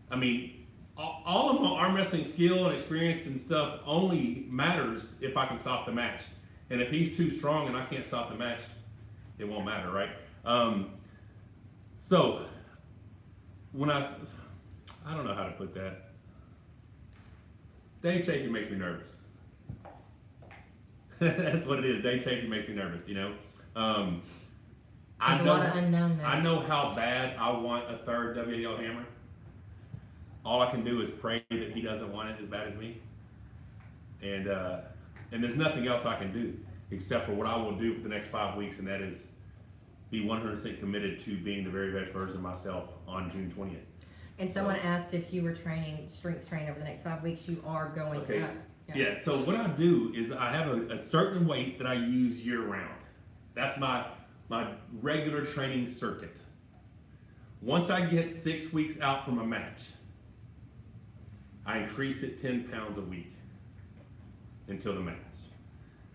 B: I mean, all of my arm wrestling skill and experience and stuff only matters if I can stop the match. And if he's too strong and I can't stop the match, it won't matter, right? So, when I don't know how to put that. Dave Chafee makes me nervous. That's what it is. Dave Chafee makes me nervous, you know?
A: There's a lot of unknown there.
B: I know how bad I want a third WL hammer. All I can do is pray that he doesn't want it as bad as me. And there's nothing else I can do except for what I will do for the next 5 weeks, and that is be 100% committed to being the very best version of myself on June 20th.
A: And someone asked if you were strength training over the next 5 weeks. You are going
B: Okay.
A: up.
B: Yeah, so what I do is I have a certain weight that I use year round. That's my regular training circuit. Once I get 6 weeks out from a match, I increase it 10 pounds a week until the match.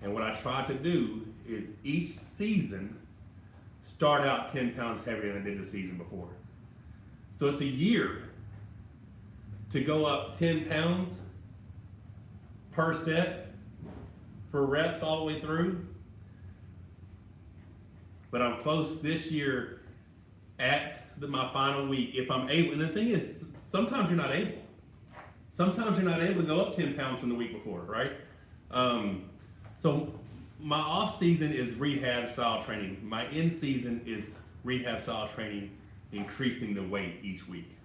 B: And what I try to do is each season start out 10 pounds heavier than I did the season before. So it's a year to go up 10 pounds per set for reps all the way through. But I'm close this year at my final week if I'm able. And the thing is, sometimes you're not able. Sometimes you're not able to go up 10 pounds from the week before, right? So my off season is rehab style training. My in season is rehab style training, increasing the weight each week.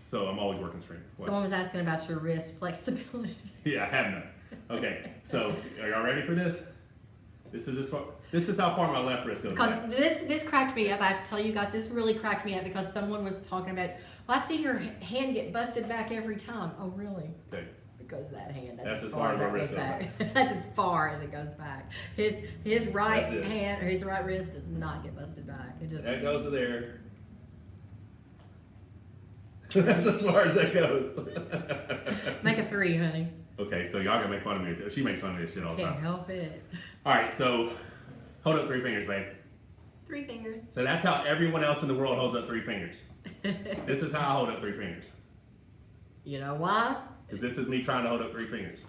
B: So I'm always working strength. What?
A: Someone was asking about your wrist flexibility.
B: Yeah, I have none. Okay, so are y'all ready for this? This is how far my left wrist goes
A: Because
B: back.
A: this cracked me up. I have to tell you guys, this really cracked me up because someone was talking about, well, I see your hand get busted back every time. Oh, really?
B: Okay.
A: Because that hand,
B: That's as far as my
A: that
B: wrist
A: goes
B: goes
A: back. That's as far as it goes back. His right
B: That's it.
A: hand or his right wrist does not get busted back. It just
B: That goes to there. That's as far as that goes.
A: make a 3, honey.
B: Okay, so y'all gonna make fun of me. She makes fun of this shit all the
A: Can't
B: time.
A: help it.
B: All right, so hold up 3 fingers, babe.
A: 3 fingers.
B: So that's how everyone else in the world holds up 3 fingers. This is how I hold up 3 fingers.
A: You know why?
B: Because this is me trying to hold up 3 fingers.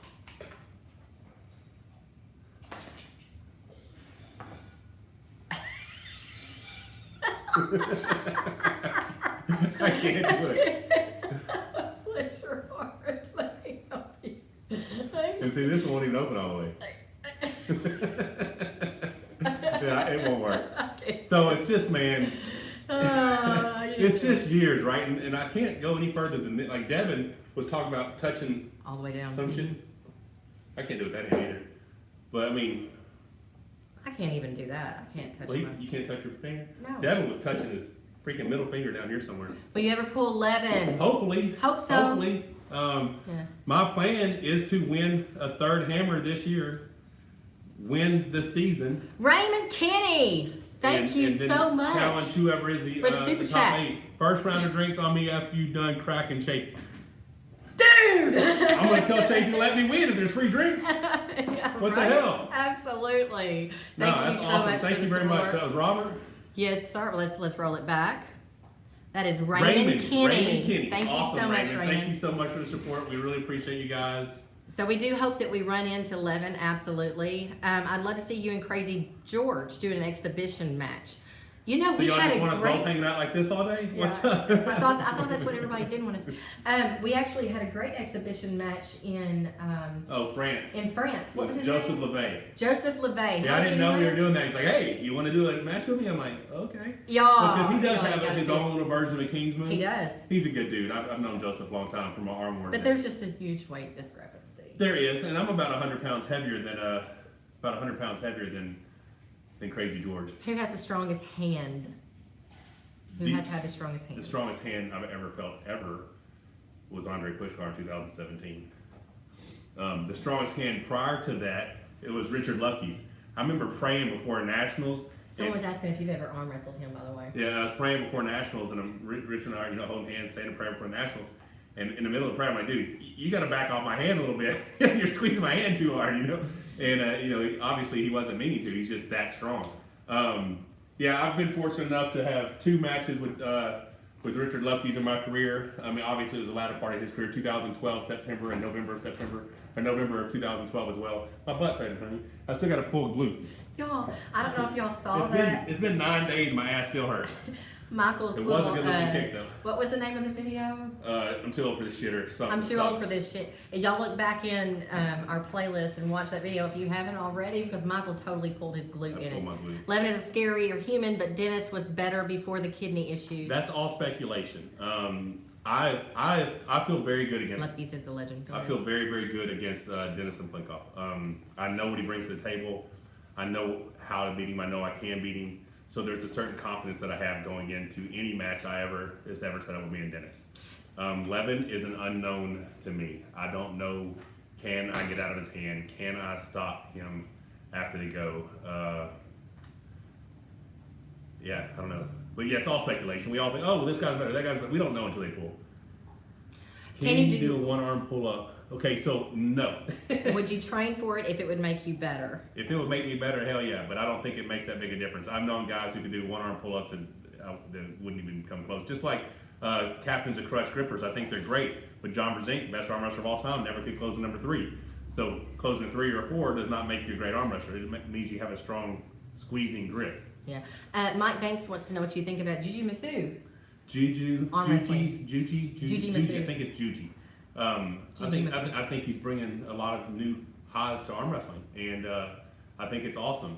B: I can't do it.
A: Bless your heart. Let me help you.
B: And see, this one won't even open all the way. Yeah, it won't work. So it's just, man, it's just years, right? And I can't go any further than this. Like Devin was talking about touching
A: all the way down.
B: some shit. I can't do it that hand either. But I mean,
A: I can't even do that. I can't touch
B: well,
A: my...
B: you can't touch your finger?
A: No.
B: Devin was touching his freaking middle finger down here somewhere.
A: Will you ever pull 11?
B: Hopefully.
A: Hope so.
B: Hopefully.
A: Yeah.
B: My plan is to win a third hammer this year. Win the season.
A: Raymond Kenny, Thank you
B: then
A: so much.
B: Challenge whoever is the,
A: For the super
B: the top
A: chat.
B: 8. First round of drinks on me after you done crack and shake.
A: Dude!
B: I'm going to tell Chafee to let me win if there's free drinks.
A: Yeah,
B: What
A: right?
B: the hell?
A: Absolutely.
B: No,
A: Thank
B: that's
A: you so
B: awesome.
A: much.
B: Thank
A: for
B: you
A: the
B: very much.
A: support.
B: That was Robert.
A: Yes, sir. Let's roll it back. That is Raymond Kinney.
B: Raymond Kinney.
A: Thank
B: Awesome,
A: you so much, Raymond.
B: Thank you so much for the support. We really appreciate you guys.
A: So we do hope that we run into 11, absolutely. I'd love to see you and Crazy George do an exhibition match. You know,
B: So
A: we
B: y'all
A: had
B: just
A: a
B: want us
A: great...
B: both hanging out like this all day?
A: Yeah.
B: What's up?
A: I thought that's what everybody didn't want to see. We actually had a great exhibition match in
B: France.
A: What was his
B: Joseph
A: name?
B: LeVay.
A: Joseph LeVay.
B: Yeah, I didn't know we were doing that. He's like, hey, you want to do a match with me? I'm like, okay.
A: Y'all.
B: Because he does
A: y'all
B: have
A: gotta
B: his
A: see it.
B: own little version of a Kingsman.
A: He does.
B: He's a good dude. I've known Joseph a long time from my arm work.
A: But there's just a huge weight discrepancy.
B: There is, and I'm about 100 pounds heavier than Crazy George.
A: Who has the strongest hand? Who has had the strongest hand?
B: The strongest hand I've ever felt was Andre Pushkar in 2017. The strongest hand prior to that, it was Richard Lucky's. I remember praying before nationals.
A: Someone was asking if you've ever arm wrestled him, by the way.
B: Yeah, I was praying before nationals, and Richard and I, holding hands, saying a prayer before nationals. And in the middle of the prayer, I'm like, dude, you got to back off my hand a little bit. You're squeezing my hand too hard, And obviously he wasn't meaning to. He's just that strong. Yeah, I've been fortunate enough to have 2 matches with Richard Lupke's in my career. I mean, obviously it was the latter part of his career, 2012 September and November of 2012 as well. My butt's hurting, honey. I still got to pull a glute.
A: Y'all, I don't know if y'all saw that.
B: It's been 9 days and my ass still hurts.
A: Michael's
B: It was a good looking kick though.
A: What was the name of the video?
B: I'm too old for this shit or something.
A: I'm too old for this shit. And y'all look back in our playlist and watch that video if you haven't already, because Michael totally pulled his glute in it.
B: My glute.
A: Levin is a scarier human, but Dennis was better before the kidney issues.
B: That's all speculation. I feel very good against.
A: Lucky's is a legend.
B: I feel very, very good against Dennis and Plinkoff. I know what he brings to the table. I know how to beat him. I know I can beat him. So there's a certain confidence that I have going into any match is ever set up with me and Dennis. Levin is an unknown to me. I don't know, can I get out of his hand? Can I stop him after they go? Yeah, I don't know. But yeah, it's all speculation. We all think, oh, well, this guy's better, that guy's better. We don't know until they pull. Can you do a one-arm pull-up? Okay, so no.
A: Would you train for it if it would make you better?
B: If it would make me better, hell yeah. But I don't think it makes that big a difference. I've known guys who can do one-arm pull-ups and that wouldn't even come close. Just like captains of Crush Grippers, I think they're great. But John Brzezinski, best arm wrestler of all time, never could close a number 3. So closing a 3 or a 4 does not make you a great arm wrestler. It means you have a strong squeezing grip.
A: Yeah. Mike Banks wants to know what you think about Juju Mafu.
B: Juju,
A: Juji
B: I think it's Juji. I think he's bringing a lot of new highs to arm wrestling, and I think it's awesome.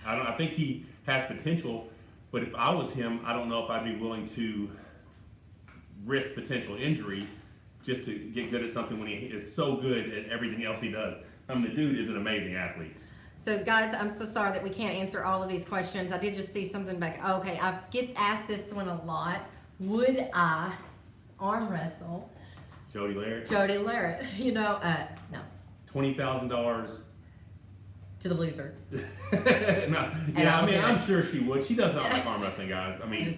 B: I think he has potential, but if I was him, I don't know if I'd be willing to risk potential injury just to get good at something when he is so good at everything else he does. I mean, the dude is an amazing athlete.
A: So guys, I'm so sorry that we can't answer all of these questions. I did just see something back. Okay, I get asked this one a lot. Would I arm wrestle
B: Jody Larrett?
A: No.
B: $20,000
A: to the loser.
B: No, yeah, I mean, I'm sure she would. She does not like arm wrestling, guys. I mean,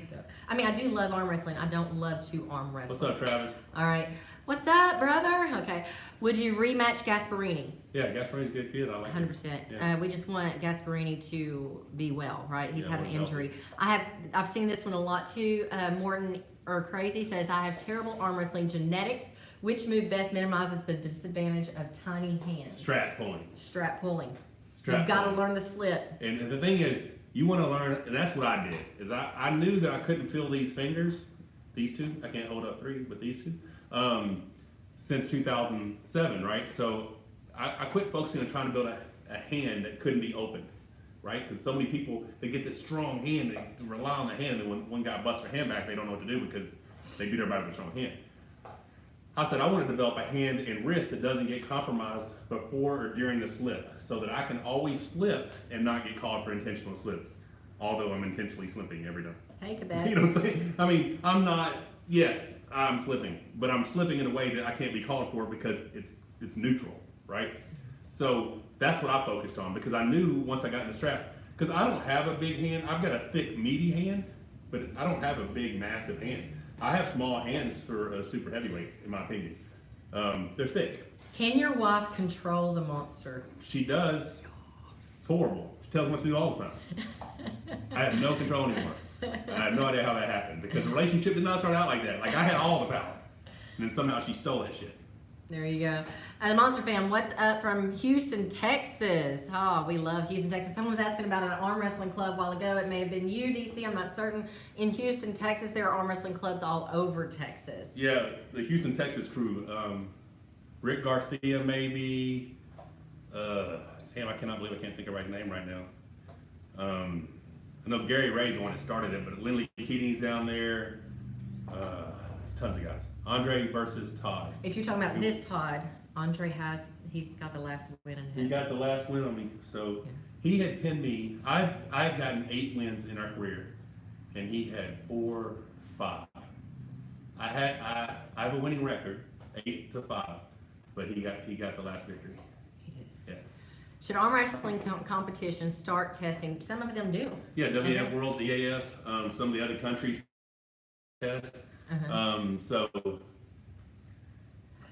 A: I do love arm wrestling. I don't love to arm wrestle.
B: what's up, Travis?
A: All right. What's up, brother? Okay. Would you rematch Gasparini?
B: Yeah, Gasparini's a good kid. I like
A: 100%.
B: Yeah.
A: We just want Gasparini to be well, right? He's
B: Yeah,
A: had an injury. I've seen this one a lot too. Morton or Crazy says, I have terrible arm wrestling genetics. Which move best minimizes the disadvantage of tiny hands?
B: Strap pulling.
A: Strap pulling.
B: Strap
A: You've got to
B: pulling.
A: learn the slip.
B: And the thing is, you want to learn, and that's what I did, is I knew that I couldn't feel these fingers, these two, I can't hold up 3, but these two, since 2007, right? So I quit focusing on trying to build a hand that couldn't be opened, right? Because so many people, they get this strong hand, they rely on the hand, and when one guy busts their hand back, they don't know what to do because they beat everybody with a strong hand. I said I want to develop a hand and wrist that doesn't get compromised before or during the slip, so that I can always slip and not get called for intentional slip, although I'm intentionally slipping every time.
A: Hey, Quebec.
B: You know what I'm saying? I mean, yes, I'm slipping, but I'm slipping in a way that I can't be called for because it's neutral, right? So that's what I focused on, because I knew once I got in the strap,
C: because I don't have a big hand. I've got a thick, meaty hand, but I don't have a big, massive hand. I have small hands for a super heavyweight, in my opinion. They're thick.
A: Can your wife control the monster?
C: She does. It's horrible. She tells me what to do all the time. I have no control anymore. I have no idea how that happened, because the relationship did not start out like that. Like, I had all the power, and then somehow she stole that shit.
A: There you go. The Monster Fam, what's up from Houston, Texas? Oh, we love Houston, Texas. Someone was asking about an arm wrestling club a while ago. It may have been you, DC, I'm not certain. In Houston, Texas, there are arm wrestling clubs all over Texas.
C: Yeah, the Houston, Texas crew. Rick Garcia, maybe. Damn, I cannot believe I can't think of his name right now. I know Gary Ray's the one that started it, but Lindley Keating's down there. Tons of guys. Andre versus Todd.
A: If you're talking about this Todd, Andre he's got the last win in him.
C: He got the last win on me. So
A: Yeah.
C: he had pinned me. I had gotten 8 wins in our career, and he had 4, 5. I have a winning record, 8-5, but he got the last victory.
A: He did.
C: Yeah.
A: Should arm wrestling competitions start testing? Some of them do.
C: Yeah, WF
A: Okay.
C: Worlds, EAF, some of the other countries test. So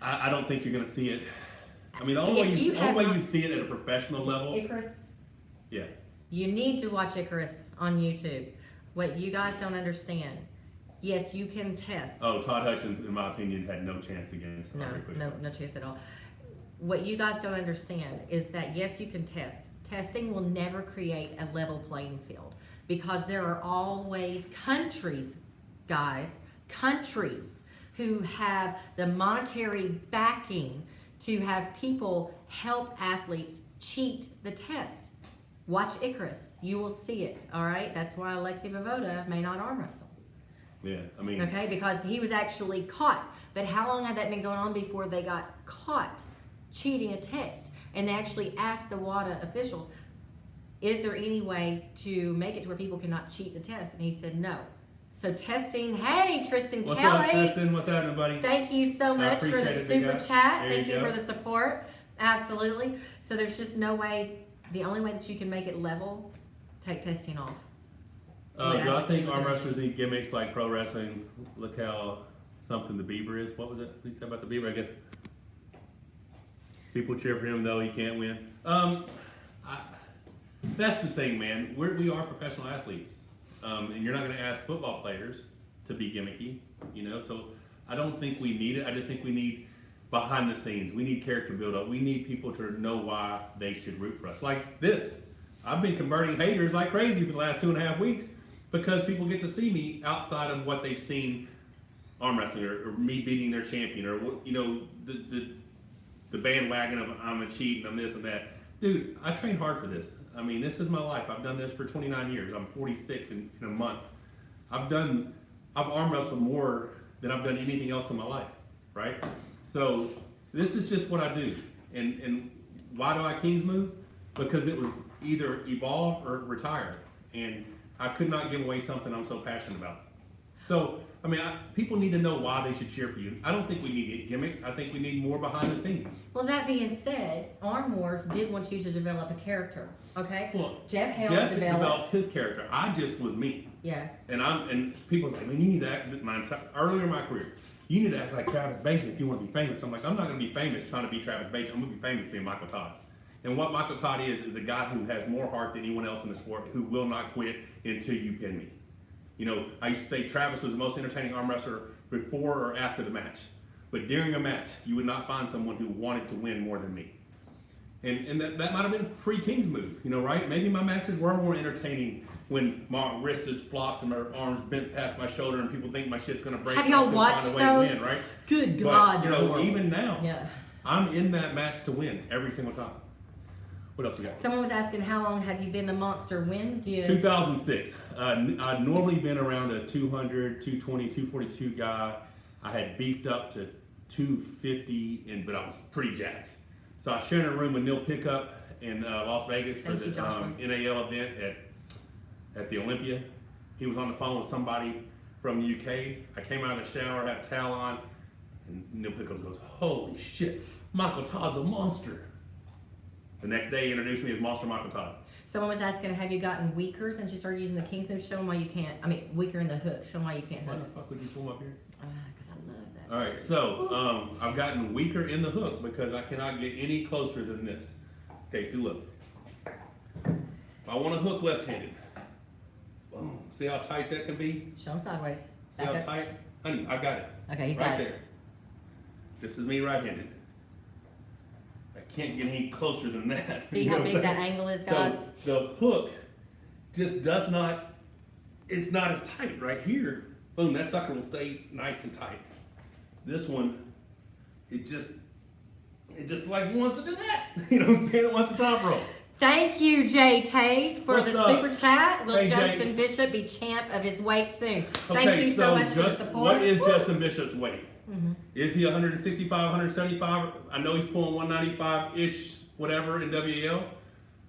C: I don't think you're going to see it. I mean, the only way you see it at a professional level.
A: Icarus,
C: Yeah.
A: you need to watch Icarus on YouTube. What you guys don't understand, yes, you can test.
C: Oh, Todd Hutchins, in my opinion, had no chance against Andre
A: No
C: Pushkar.
A: chance at all. What you guys don't understand is that yes, you can test. Testing will never create a level playing field, because there are always countries, guys, countries who have the monetary backing to have people help athletes cheat the test. Watch Icarus. You will see it, all right? That's why Alexei Vovoda may not arm wrestle.
C: Yeah, I mean.
A: Okay, because he was actually caught. But how long had that been going on before they got caught cheating a test? And they actually asked the WADA officials, is there any way to make it to where people cannot cheat the test? And he said no. So testing, hey Tristan
C: What's
A: Kelly.
C: up, Tristan? What's happening, buddy?
A: Thank you so much for
C: appreciate
A: the
C: it, big
A: super
C: guy.
A: chat.
C: There
A: Thank
C: you
A: you
C: go.
A: for the support. Absolutely. So there's just no way, the only way that you can make it level, take testing off.
C: Do I think
A: do
C: arm
A: that.
C: wrestlers need gimmicks like pro wrestling? Look how something the Beaver is. What was it he said about the Beaver? I guess people cheer for him though he can't win. That's the thing, man. We are professional athletes, and you're not going to ask football players to be gimmicky, you know. So I don't think we need it. I just think we need behind the scenes. We need character build up. We need people to know why they should root for us. Like this, I've been converting haters like crazy for the last 2.5 weeks because people get to see me outside of what they've seen arm wrestling or me beating their champion or you know the bandwagon of I'm a cheat and I'm this and that. Dude, I trained hard for this. I mean, this is my life. I've done this for 29 years. I'm 46 in a month. I've arm wrestled more than I've done anything else in my life, right? So this is just what I do. And why do I Kings move? Because it was either evolve or retire. And I could not give away something I'm so passionate about. So, I mean, people need to know why they should cheer for you. I don't think we need gimmicks. I think we need more behind the scenes.
A: Well, that being said, Arm Wars did want you to develop a character, okay?
C: Well,
A: Jeff
C: developed his character. I just was me.
A: Yeah.
C: And people was like, man, you need to act, earlier in my career, you need to act like Travis Bates if you want to be famous. I'm like, I'm not going to be famous trying to be Travis Bates. I'm going to be famous being Michael Todd. And what Michael Todd is a guy who has more heart than anyone else in the sport, who will not quit until you pin me. You know, I used to say Travis was the most entertaining arm wrestler before or after the match. But during a match, you would not find someone who wanted to win more than me. And that might have been pre-King's move, you know, right? Maybe my matches were more entertaining when my wrist is flopped and my arms bent past my shoulder and people think my shit's going to break.
A: Have y'all watched
C: find a way to
A: those?
C: win, right?
A: Good
C: But,
A: God,
C: you
A: you're
C: know,
A: horrible.
C: even now,
A: Yeah.
C: I'm in that match to win every single time. What else we got?
A: Someone was asking how long have you been a monster? When did
C: 2006. I'd normally been around a 200, 220, 242 guy. I had beefed up to 250, but I was pretty jacked. So I shared a room with Neil Pickup in Las Vegas for
A: Thank you,
C: the
A: Joshua.
C: NAL event at the Olympia. He was on the phone with somebody from the UK. I came out of the shower, had a towel on, and Neil Pickup goes, "Holy shit, Michael Todd's a monster." The next day, he introduced me as Monster Michael Todd.
A: Someone was asking, have you gotten weaker since you started using the King's Move? Show them why you can't. I mean, weaker in the hook. Show them why you can't
C: Why
A: hook.
C: the fuck would you pull them up here?
A: Because I love that.
C: All right, so I've gotten weaker in the hook because I cannot get any closer than this. Okay, see, look. If I want to hook left-handed, boom. See how tight that can be?
A: Show them sideways.
C: See how tight? Honey, I got it.
A: Okay, he's
C: right
A: got it.
C: there. This is me right-handed. I can't get any closer than that.
A: See
C: You
A: how
C: know what
A: big
C: I'm
A: that
C: saying?
A: angle is, guys?
C: So the hook just does not, it's not as tight right here. Boom, that sucker will stay nice and tight. This one, it just like wants to do that. You know what I'm saying? It wants to top roll.
A: Thank you, Jay Tate, for
C: What's
A: the
C: up?
A: super chat. Will
C: Hey,
A: Justin
C: Jay.
A: Bishop be champ of his weight soon? Thank
C: Okay,
A: you so much for the
C: just,
A: support.
C: what is
A: Woo!
C: Justin Bishop's weight?
A: Mhm.
C: Is he 165, 175? I know he's pulling 195-ish, whatever, in WL.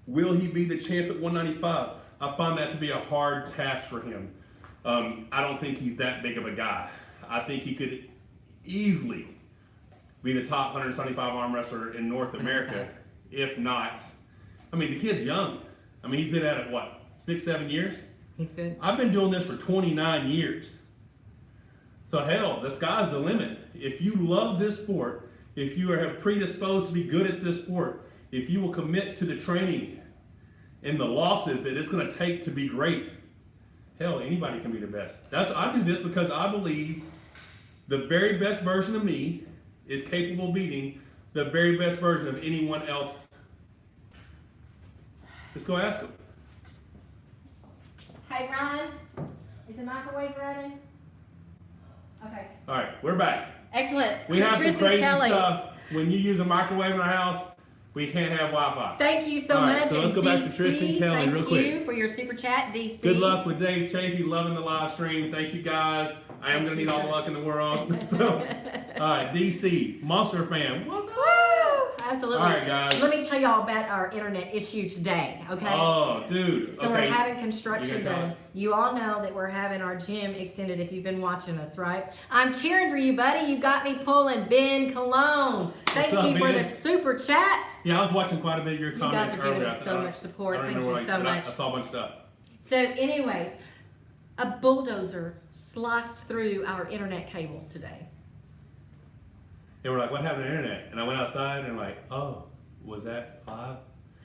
C: Will he be the champ at 195? I find that to be a hard task for him. I don't think he's that big of a guy. I think he could easily be the top 175 arm wrestler in North America, if not. I mean, the kid's young. I mean, he's been at it, what, 6, 7 years?
A: He's good.
C: I've been doing this for 29 years. So hell, the sky's the limit. If you love this sport, if you are predisposed to be good at this sport, if you will commit to the training and the losses that it's going to take to be great, hell, anybody can be the best. I do this because I believe the very best version of me is capable of beating the very best version of anyone else. Just go ask them.
A: Hey, Ryan, is the microwave running? Okay.
C: All right, we're back.
A: Excellent.
C: We have some
A: Tristan
C: crazy
A: Kelly.
C: stuff. When you use a microwave in our house, we can't have Wi-Fi.
A: Thank you so
C: All right,
A: much.
C: so let's
A: And
C: go back to
A: DC,
C: Tristan Kelly real quick.
A: Thank you for your super chat, DC.
C: Good luck with Dave Chafee, loving the live stream. Thank you guys. I am going to need all the luck in the world. So, all right, DC, Monster fan. What's up?
A: Woo! Absolutely.
C: All right, guys.
A: Let me tell y'all about our internet issue today, okay?
C: Oh, dude.
A: So
C: okay.
A: we're having construction
C: You gonna tell
A: done. You all know that we're having our gym extended if you've been watching us, right? I'm cheering for you, buddy. You got me pulling Ben Cologne. Thank
C: What's up,
A: you for
C: Ben?
A: the super chat.
C: Yeah, I was watching quite a bit of your
A: You
C: comments
A: guys are giving
C: earlier.
A: us so much support.
C: I don't
A: Thank
C: remember
A: you
C: what
A: so
C: I said.
A: much.
C: I saw a bunch of stuff.
A: So anyways, a bulldozer sliced through our internet cables today.
C: They were like, what happened to the internet? And I went outside and like, oh, was that live?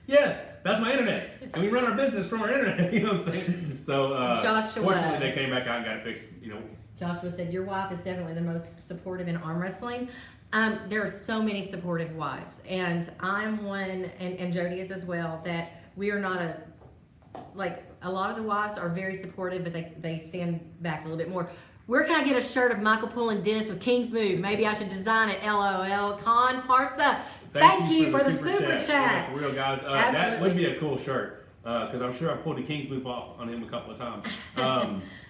C: Yes, that's my internet. And we run our business from our internet, you know what I'm saying? So,
A: Joshua.
C: fortunately they came back out and got it fixed, you know.
A: Joshua said, your wife is definitely the most supportive in arm wrestling. There are so many supportive wives, and I'm one, and Jody is as well, that we are not a lot of the wives are very supportive, but they stand back a little bit more. Where can I get a shirt of Michael Poole and Dennis with King's Move? Maybe I should design it, LOL. Con Parsa, thank you for the super chat.
C: Yeah, for real, guys. That
A: Absolutely.
C: would be a cool shirt, because I'm sure I pulled the King's Move off on him a couple of times.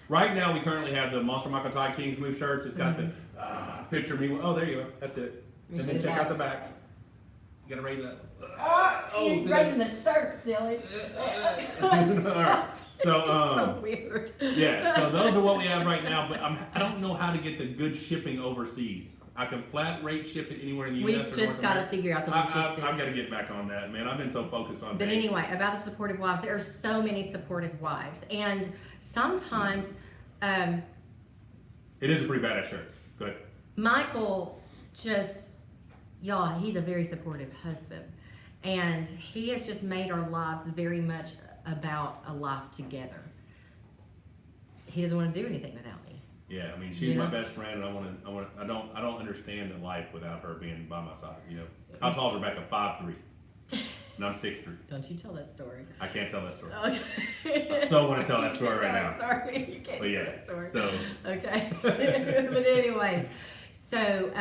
C: Right now, we currently have the Monster Michael Todd King's Move shirts. It's got the picture of me. Oh, there you go. That's it.
A: You
C: And then
A: should
C: check
A: have-
C: out the back. You gotta raise that.
A: He's
C: see
A: raising the shirt, silly.
C: All right. So,
A: so weird.
C: yeah, so those are what we have right now, but I don't know how to get the good shipping overseas. I can flat rate ship it anywhere in the U.S.
A: We've
C: or
A: just
C: North
A: got to
C: America.
A: figure out the
C: I've
A: logistics.
C: got to get back on that, man. I've been so focused on
A: But
C: dating.
A: anyway, about the supportive wives, there are so many supportive wives, and sometimes
C: It is a pretty badass shirt. Good.
A: Michael just, y'all, he's a very supportive husband, and he has just made our lives very much about a life together. He doesn't want to do anything without me.
C: Yeah, I mean, she's my best friend, and I don't understand the life without her being by my side. You know, how tall is Rebecca? 5'3", and I'm 6'3".
A: Don't you tell that story.
C: I can't tell that story.
A: Okay.
C: I so want to tell that story right now.
A: Sorry, you can't
C: But yeah,
A: tell that story.
C: so
A: Okay. But anyways, so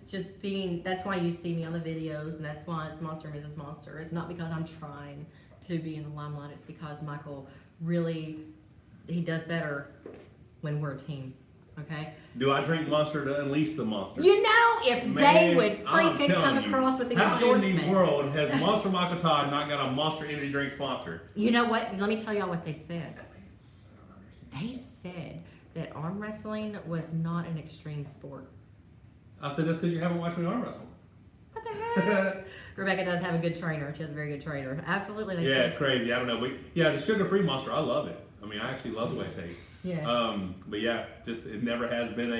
A: just being, that's why you see me on the videos, and that's why it's Monster and Mrs. Monster. It's not because I'm trying to be in the limelight. It's because Michael really, he does better when we're a team. Okay.
C: do I drink Monster to unleash the monster?
A: You know, if they
C: Man,
A: would
C: I'm
A: freaking come
C: telling you,
A: across with the
C: how
A: endorsement.
C: in the world has Monster Michael Todd not got a Monster Energy drink sponsor?
A: You know what? Let me tell y'all what they said. They said that arm wrestling was not an extreme sport.
C: I said that's because you haven't watched me arm wrestle.
A: What the heck? Rebecca does have a good trainer. She has a very good trainer. Absolutely. They
C: Yeah,
A: say
C: it's crazy. I don't know, but yeah, the sugar-free Monster, I love it. I mean, I actually love the way it tastes.
A: Yeah.
C: But yeah, just it never has been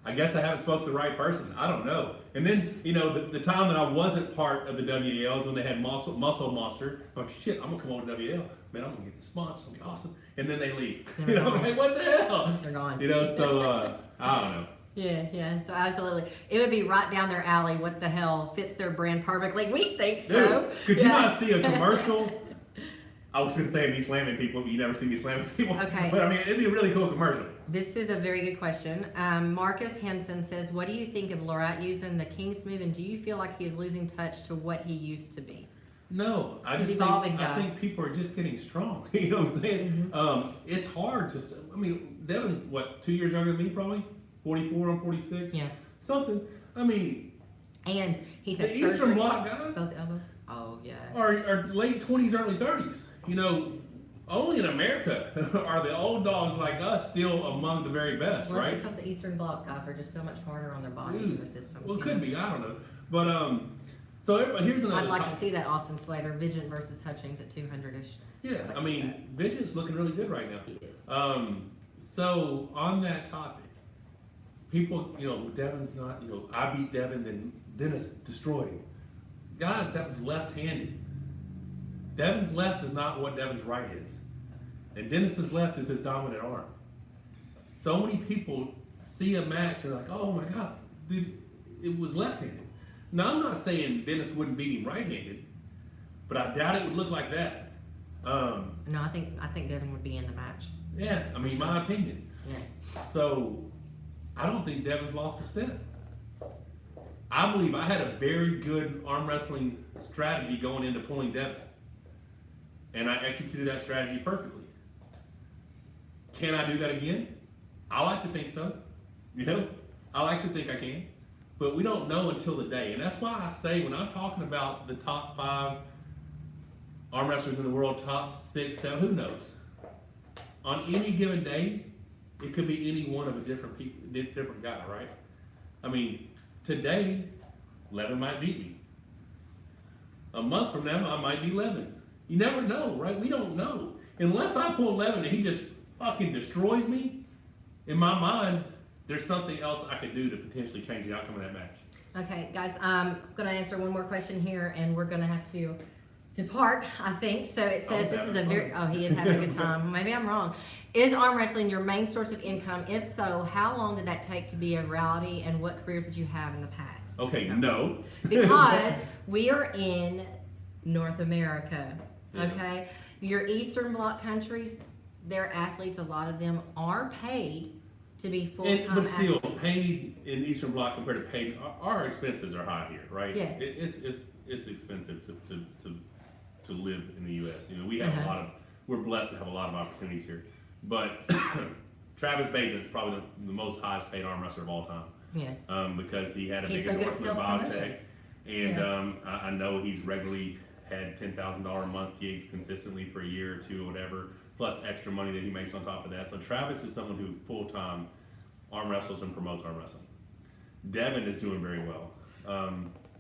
C: I guess I haven't spoke to the right person. I don't know. And then, you know, the time that I wasn't part of the WALs when they had Muscle Monster, I'm like, shit, I'm gonna come over to WAL. Man, I'm gonna get this monster. It's gonna be awesome. And then they leave.
A: They're
C: You know,
A: gone.
C: I'm like, what the hell?
A: They're gone.
C: You know, so I don't know.
A: Yeah, so absolutely. It would be right down their alley. What the hell fits their brand perfectly? We think so.
C: Dude, could you not see a commercial? I was gonna say me slamming people, but you never see me slamming people.
A: Okay.
C: But I mean, it'd be a really cool commercial.
A: This is a very good question. Marcus Henson says, what do you think of Lorette using the King's move, and do you feel like he is losing touch to what he used to be?
C: No, I
A: He's
C: just
A: evolving,
C: think, I
A: guys.
C: think people are just getting strong. You know what I'm saying? It's hard to. I mean, Devin's what, 2 years younger than me, probably 44. I'm 46.
A: Yeah.
C: Something. I mean,
A: And he said
C: the Eastern
A: surgery,
C: Bloc guys
A: both elbows. Oh yeah.
C: are late 20s, early 30s. You know, only in America are the old dogs like us still among the very best,
A: Well,
C: right?
A: it's because the Eastern Bloc guys are just so much harder on their bodies and their systems.
C: Well, it
A: you
C: could
A: know?
C: be. I don't know. But so everybody, here's another.
A: I'd like to see that Austin Slater, Vigent versus Hutchings at 200-ish.
C: Yeah,
A: Like
C: I mean, Vigent's looking really good right now.
A: He is.
C: So on that topic, people, you know, Devin's not, you know, I beat Devin, then Dennis destroyed him. Guys, that was left-handed. Devin's left is not what Devin's right is. And Dennis's left is his dominant arm. So many people see a match and like, oh my God, dude, it was left-handed. Now, I'm not saying Dennis wouldn't beat him right-handed, but I doubt it would look like that.
A: No, I think Devin would be in the match.
C: Yeah, I mean, my opinion.
A: Yeah.
C: So, I don't think Devin's lost a step. I believe I had a very good arm wrestling strategy going into pulling Devin. And I executed that strategy perfectly. Can I do that again? I like to think so. You know, I like to think I can. But we don't know until the day. And that's why I say when I'm talking about the top 5 arm wrestlers in the world, top 6, 7, who knows? On any given day, it could be any one of a different guy, right? I mean, today, Levin might beat me. A month from now, I might be Levin. You never know, right? We don't know. Unless I pull Levin and he just fucking destroys me, in my mind, there's something else I could do to potentially change the outcome of that match.
A: Okay, guys, I'm going to answer one more question here, and we're going to have to depart, I think. So it says, this is a very, oh, he is having a good time. Maybe I'm wrong. Is arm wrestling your main source of income? If so, how long did that take to be a reality, and what careers did you have in the past?
C: Okay, no.
A: Because we are in North America,
C: Yeah.
A: okay? Your Eastern Bloc countries, their athletes, a lot of them are paid to be full-time
C: But still,
A: athletes.
C: paid in Eastern Bloc compared to paid, our expenses are high here, right?
A: Yeah.
C: It's expensive to live in the U.S. You know, we have we're blessed to have a lot of opportunities here. But Travis Bajan's probably the most highest paid arm wrestler of all time.
A: Yeah.
C: Because he had a
A: He's
C: big
A: so good at
C: endorsement of
A: self-promotion.
C: Biotech. And I know he's regularly had $10,000 a month gigs consistently for a year or two or whatever, plus extra money that he makes on top of that. So Travis is someone who full-time arm wrestles and promotes arm wrestling. Devin is doing very well.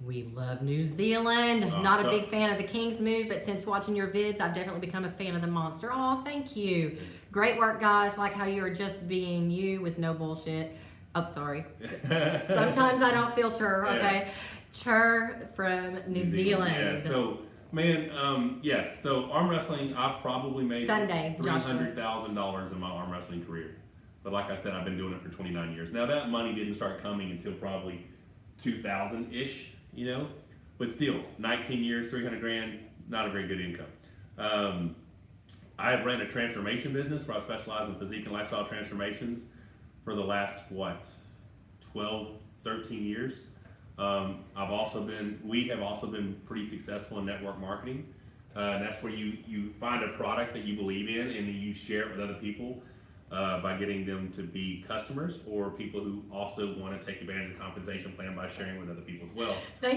A: We love New Zealand.
C: Oh,
A: Not
C: so-
A: a big fan of the King's move, but since watching your vids, I've definitely become a fan of the Monster. Oh, thank you. Great work, guys. Like how you are just being you with no bullshit. Oh, sorry. Sometimes I don't filter, okay? Chur from New Zealand.
C: Yeah, so, man, so arm wrestling, I've probably made
A: Sunday, Joshua.
C: $300,000 in my arm wrestling career. But like I said, I've been doing it for 29 years. Now, that money didn't start coming until probably 2000-ish, you know? But still, 19 years, 300 grand, not a very good income. I've ran a transformation business where I specialize in physique and lifestyle transformations for the last, 12, 13 years. We have also been pretty successful in network marketing. And that's where you find a product that you believe in and then you share it with other people by getting them to be customers or people who also want to take advantage of the compensation plan by sharing with other people as well.
A: Thank